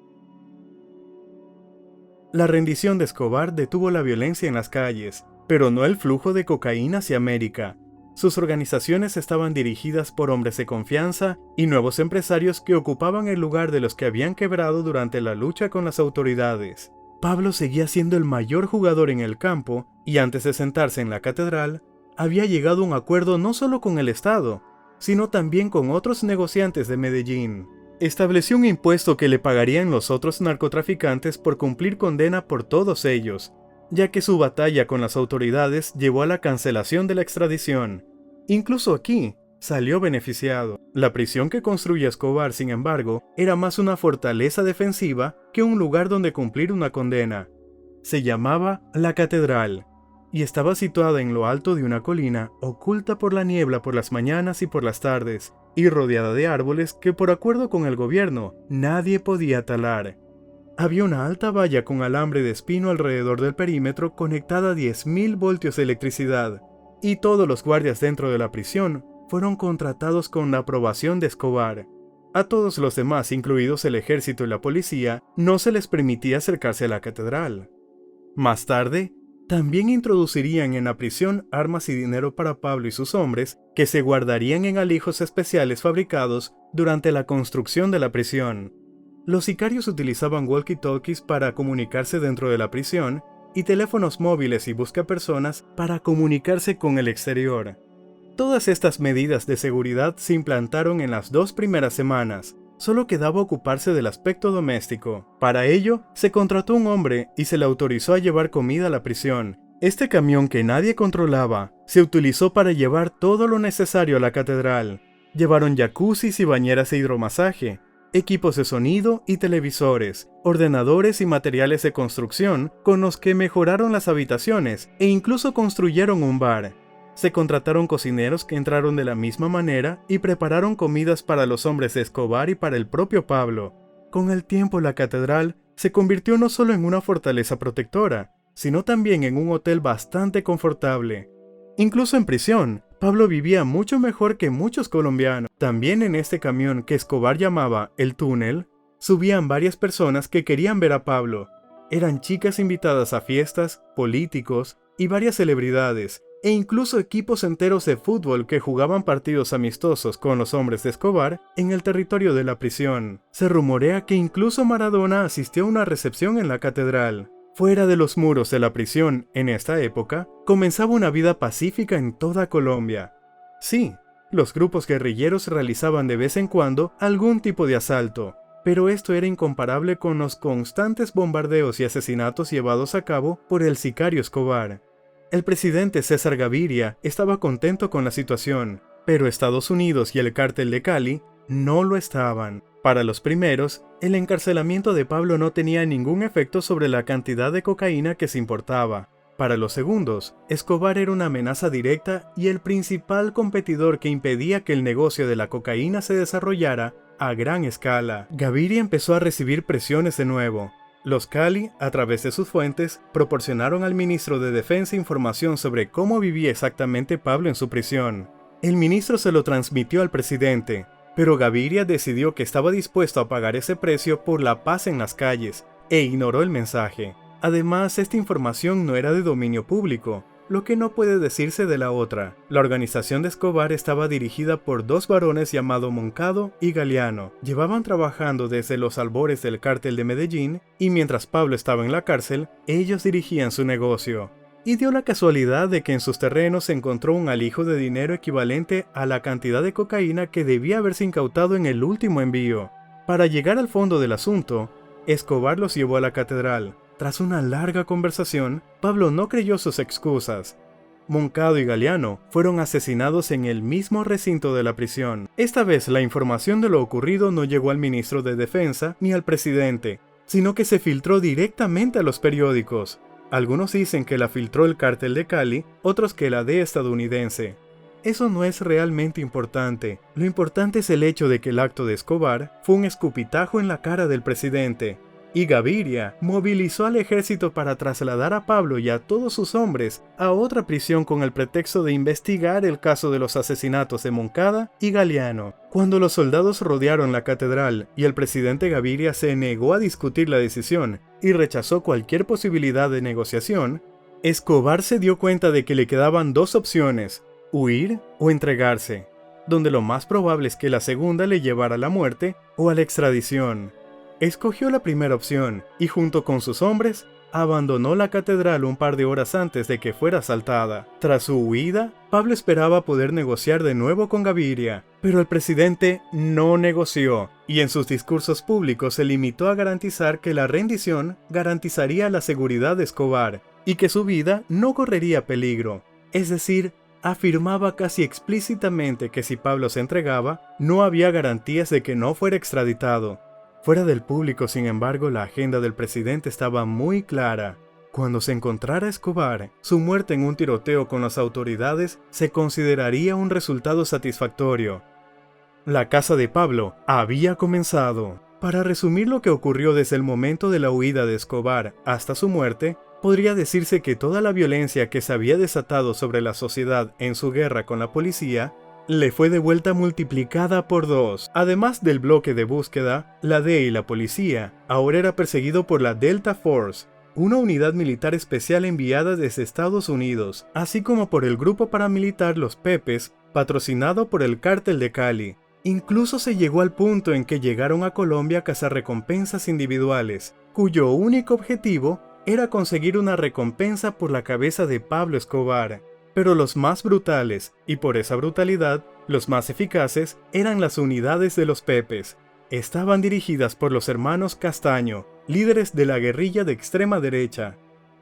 La rendición de Escobar detuvo la violencia en las calles, pero no el flujo de cocaína hacia América. Sus organizaciones estaban dirigidas por hombres de confianza y nuevos empresarios que ocupaban el lugar de los que habían quebrado durante la lucha con las autoridades. Pablo seguía siendo el mayor jugador en el campo y antes de sentarse en la catedral, había llegado a un acuerdo no solo con el Estado, sino también con otros negociantes de Medellín. Estableció un impuesto que le pagarían los otros narcotraficantes por cumplir condena por todos ellos, ya que su batalla con las autoridades llevó a la cancelación de la extradición. Incluso aquí, salió beneficiado. La prisión que construye Escobar, sin embargo, era más una fortaleza defensiva que un lugar donde cumplir una condena. Se llamaba La Catedral, y estaba situada en lo alto de una colina, oculta por la niebla por las mañanas y por las tardes, y rodeada de árboles que por acuerdo con el gobierno nadie podía talar. Había una alta valla con alambre de espino alrededor del perímetro conectada a 10.000 voltios de electricidad, y todos los guardias dentro de la prisión fueron contratados con la aprobación de Escobar. A todos los demás, incluidos el ejército y la policía, no se les permitía acercarse a la catedral. Más tarde, También introducirían en la prisión armas y dinero para Pablo y sus hombres, que se guardarían en alijos especiales fabricados durante la construcción de la prisión. Los sicarios utilizaban walkie-talkies para comunicarse dentro de la prisión y teléfonos móviles y buscapersonas para comunicarse con el exterior. Todas estas medidas de seguridad se implantaron en las 2 primeras semanas. Solo quedaba ocuparse del aspecto doméstico. Para ello, se contrató un hombre y se le autorizó a llevar comida a la prisión. Este camión que nadie controlaba se utilizó para llevar todo lo necesario a la catedral. Llevaron jacuzzis y bañeras de hidromasaje, equipos de sonido y televisores, ordenadores y materiales de construcción con los que mejoraron las habitaciones e incluso construyeron un bar. Se contrataron cocineros que entraron de la misma manera y prepararon comidas para los hombres de Escobar y para el propio Pablo. Con el tiempo la catedral se convirtió no solo en una fortaleza protectora, sino también en un hotel bastante confortable. Incluso en prisión, Pablo vivía mucho mejor que muchos colombianos. También en este camión que Escobar llamaba el túnel, subían varias personas que querían ver a Pablo. Eran chicas invitadas a fiestas, políticos y varias celebridades, e incluso equipos enteros de fútbol que jugaban partidos amistosos con los hombres de Escobar en el territorio de la prisión. Se rumorea que incluso Maradona asistió a una recepción en la catedral. Fuera de los muros de la prisión, en esta época, comenzaba una vida pacífica en toda Colombia. Sí, los grupos guerrilleros realizaban de vez en cuando algún tipo de asalto, pero esto era incomparable con los constantes bombardeos y asesinatos llevados a cabo por el sicario Escobar. El presidente César Gaviria estaba contento con la situación, pero Estados Unidos y el cártel de Cali no lo estaban. Para los primeros, el encarcelamiento de Pablo no tenía ningún efecto sobre la cantidad de cocaína que se importaba. Para los segundos, Escobar era una amenaza directa y el principal competidor que impedía que el negocio de la cocaína se desarrollara a gran escala. Gaviria empezó a recibir presiones de nuevo. Los Cali, a través de sus fuentes, proporcionaron al ministro de Defensa información sobre cómo vivía exactamente Pablo en su prisión. El ministro se lo transmitió al presidente, pero Gaviria decidió que estaba dispuesto a pagar ese precio por la paz en las calles, e ignoró el mensaje. Además, esta información no era de dominio público, lo que no puede decirse de la otra. La organización de Escobar estaba dirigida por 2 varones llamados Moncado y Galeano. Llevaban trabajando desde los albores del cártel de Medellín, y mientras Pablo estaba en la cárcel, ellos dirigían su negocio. Y dio la casualidad de que en sus terrenos se encontró un alijo de dinero equivalente a la cantidad de cocaína que debía haberse incautado en el último envío. Para llegar al fondo del asunto, Escobar los llevó a la catedral. Tras una larga conversación, Pablo no creyó sus excusas. Moncado y Galeano fueron asesinados en el mismo recinto de la prisión. Esta vez la información de lo ocurrido no llegó al ministro de Defensa ni al presidente, sino que se filtró directamente a los periódicos. Algunos dicen que la filtró el cártel de Cali, otros que la DEA estadounidense. Eso no es realmente importante. Lo importante es el hecho de que el acto de Escobar fue un escupitajo en la cara del presidente. Y Gaviria movilizó al ejército para trasladar a Pablo y a todos sus hombres a otra prisión con el pretexto de investigar el caso de los asesinatos de Moncada y Galeano. Cuando los soldados rodearon la catedral y el presidente Gaviria se negó a discutir la decisión y rechazó cualquier posibilidad de negociación, Escobar se dio cuenta de que le quedaban 2 opciones: huir o entregarse, donde lo más probable es que la segunda le llevara a la muerte o a la extradición. Escogió la primera opción y junto con sus hombres abandonó la catedral un par de horas antes de que fuera asaltada. Tras su huida, Pablo esperaba poder negociar de nuevo con Gaviria, pero el presidente no negoció y en sus discursos públicos se limitó a garantizar que la rendición garantizaría la seguridad de Escobar y que su vida no correría peligro. Es decir, afirmaba casi explícitamente que si Pablo se entregaba, no había garantías de que no fuera extraditado. Fuera del público, sin embargo, la agenda del presidente estaba muy clara. Cuando se encontrara Escobar, su muerte en un tiroteo con las autoridades se consideraría un resultado satisfactorio. La caza de Pablo había comenzado. Para resumir lo que ocurrió desde el momento de la huida de Escobar hasta su muerte, podría decirse que toda la violencia que se había desatado sobre la sociedad en su guerra con la policía le fue de vuelta multiplicada por 2. Además del bloque de búsqueda, la DEA y la policía ahora era perseguido por la Delta Force, una unidad militar especial enviada desde Estados Unidos, así como por el grupo paramilitar Los Pepes, patrocinado por el Cártel de Cali. Incluso se llegó al punto en que llegaron a Colombia a cazar recompensas individuales, cuyo único objetivo era conseguir una recompensa por la cabeza de Pablo Escobar. Pero los más brutales, y por esa brutalidad, los más eficaces, eran las unidades de Los Pepes. Estaban dirigidas por los hermanos Castaño, líderes de la guerrilla de extrema derecha.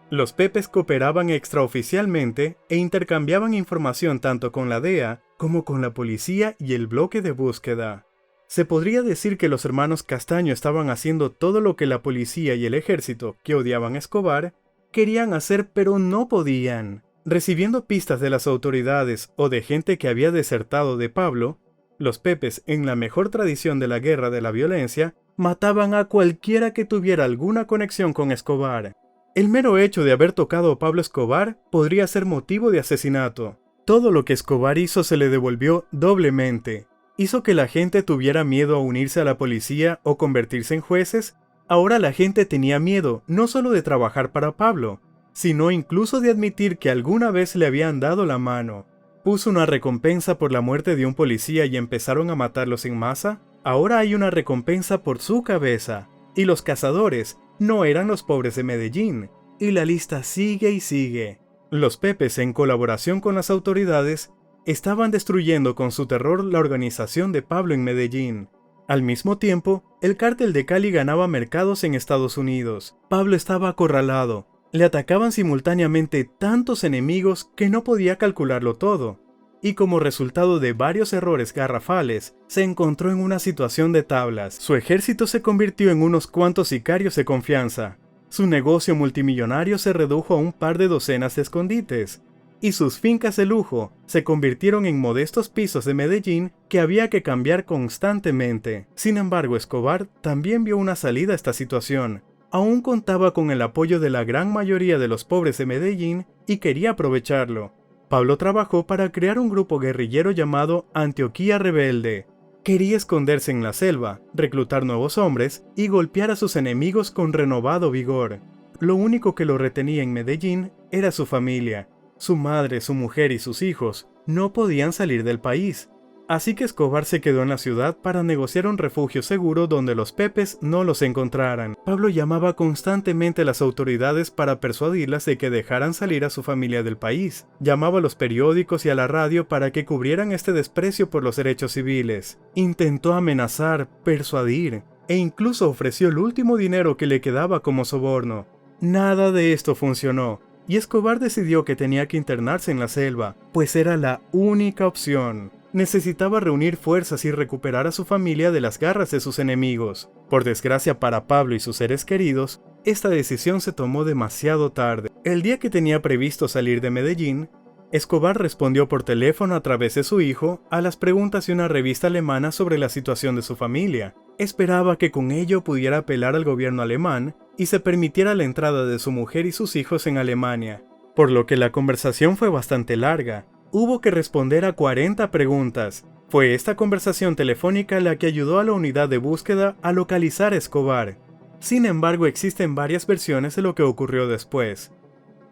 Los Pepes cooperaban extraoficialmente e intercambiaban información tanto con la DEA como con la policía y el bloque de búsqueda. Se podría decir que los hermanos Castaño estaban haciendo todo lo que la policía y el ejército, que odiaban a Escobar, querían hacer pero no podían. Recibiendo pistas de las autoridades o de gente que había desertado de Pablo, los Pepes, en la mejor tradición de la guerra de la violencia, mataban a cualquiera que tuviera alguna conexión con Escobar. El mero hecho de haber tocado a Pablo Escobar podría ser motivo de asesinato. Todo lo que Escobar hizo se le devolvió doblemente. Hizo que la gente tuviera miedo a unirse a la policía o convertirse en jueces. Ahora la gente tenía miedo no solo de trabajar para Pablo, sino incluso de admitir que alguna vez le habían dado la mano. Puso una recompensa por la muerte de un policía y empezaron a matarlos en masa. Ahora hay una recompensa por su cabeza. Y los cazadores no eran los pobres de Medellín. Y la lista sigue y sigue. Los Pepes, en colaboración con las autoridades, estaban destruyendo con su terror la organización de Pablo en Medellín. Al mismo tiempo, el Cártel de Cali ganaba mercados en Estados Unidos. Pablo estaba acorralado. Le atacaban simultáneamente tantos enemigos que no podía calcularlo todo. Y como resultado de varios errores garrafales, se encontró en una situación de tablas. Su ejército se convirtió en unos cuantos sicarios de confianza. Su negocio multimillonario se redujo a un par de docenas de escondites. Y sus fincas de lujo se convirtieron en modestos pisos de Medellín que había que cambiar constantemente. Sin embargo, Escobar también vio una salida a esta situación. Aún contaba con el apoyo de la gran mayoría de los pobres de Medellín y quería aprovecharlo. Pablo trabajó para crear un grupo guerrillero llamado Antioquía Rebelde. Quería esconderse en la selva, reclutar nuevos hombres y golpear a sus enemigos con renovado vigor. Lo único que lo retenía en Medellín era su familia. Su madre, su mujer y sus hijos no podían salir del país. Así que Escobar se quedó en la ciudad para negociar un refugio seguro donde los Pepes no los encontraran. Pablo llamaba constantemente a las autoridades para persuadirlas de que dejaran salir a su familia del país. Llamaba a los periódicos y a la radio para que cubrieran este desprecio por los derechos civiles. Intentó amenazar, persuadir e incluso ofreció el último dinero que le quedaba como soborno. Nada de esto funcionó. Y Escobar decidió que tenía que internarse en la selva, pues era la única opción. Necesitaba reunir fuerzas y recuperar a su familia de las garras de sus enemigos. Por desgracia para Pablo y sus seres queridos, esta decisión se tomó demasiado tarde. El día que tenía previsto salir de Medellín, Escobar respondió por teléfono a través de su hijo a las preguntas de una revista alemana sobre la situación de su familia. Esperaba que con ello pudiera apelar al gobierno alemán y se permitiera la entrada de su mujer y sus hijos en Alemania, por lo que la conversación fue bastante larga. Hubo que responder a 40 preguntas. Fue esta conversación telefónica la que ayudó a la unidad de búsqueda a localizar a Escobar. Sin embargo, existen varias versiones de lo que ocurrió después.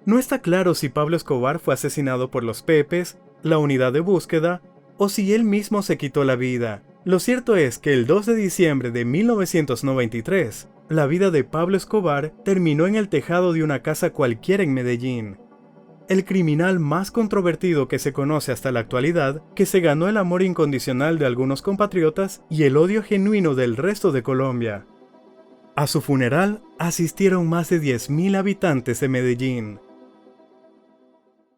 No está claro si Pablo Escobar fue asesinado por los Pepes, la unidad de búsqueda, o si él mismo se quitó la vida. Lo cierto es que el 2 de diciembre de 1993, la vida de Pablo Escobar terminó en el tejado de una casa cualquiera en Medellín. El criminal más controvertido que se conoce hasta la actualidad, que se ganó el amor incondicional de algunos compatriotas y el odio genuino del resto de Colombia. A su funeral asistieron más de 10.000 habitantes de Medellín.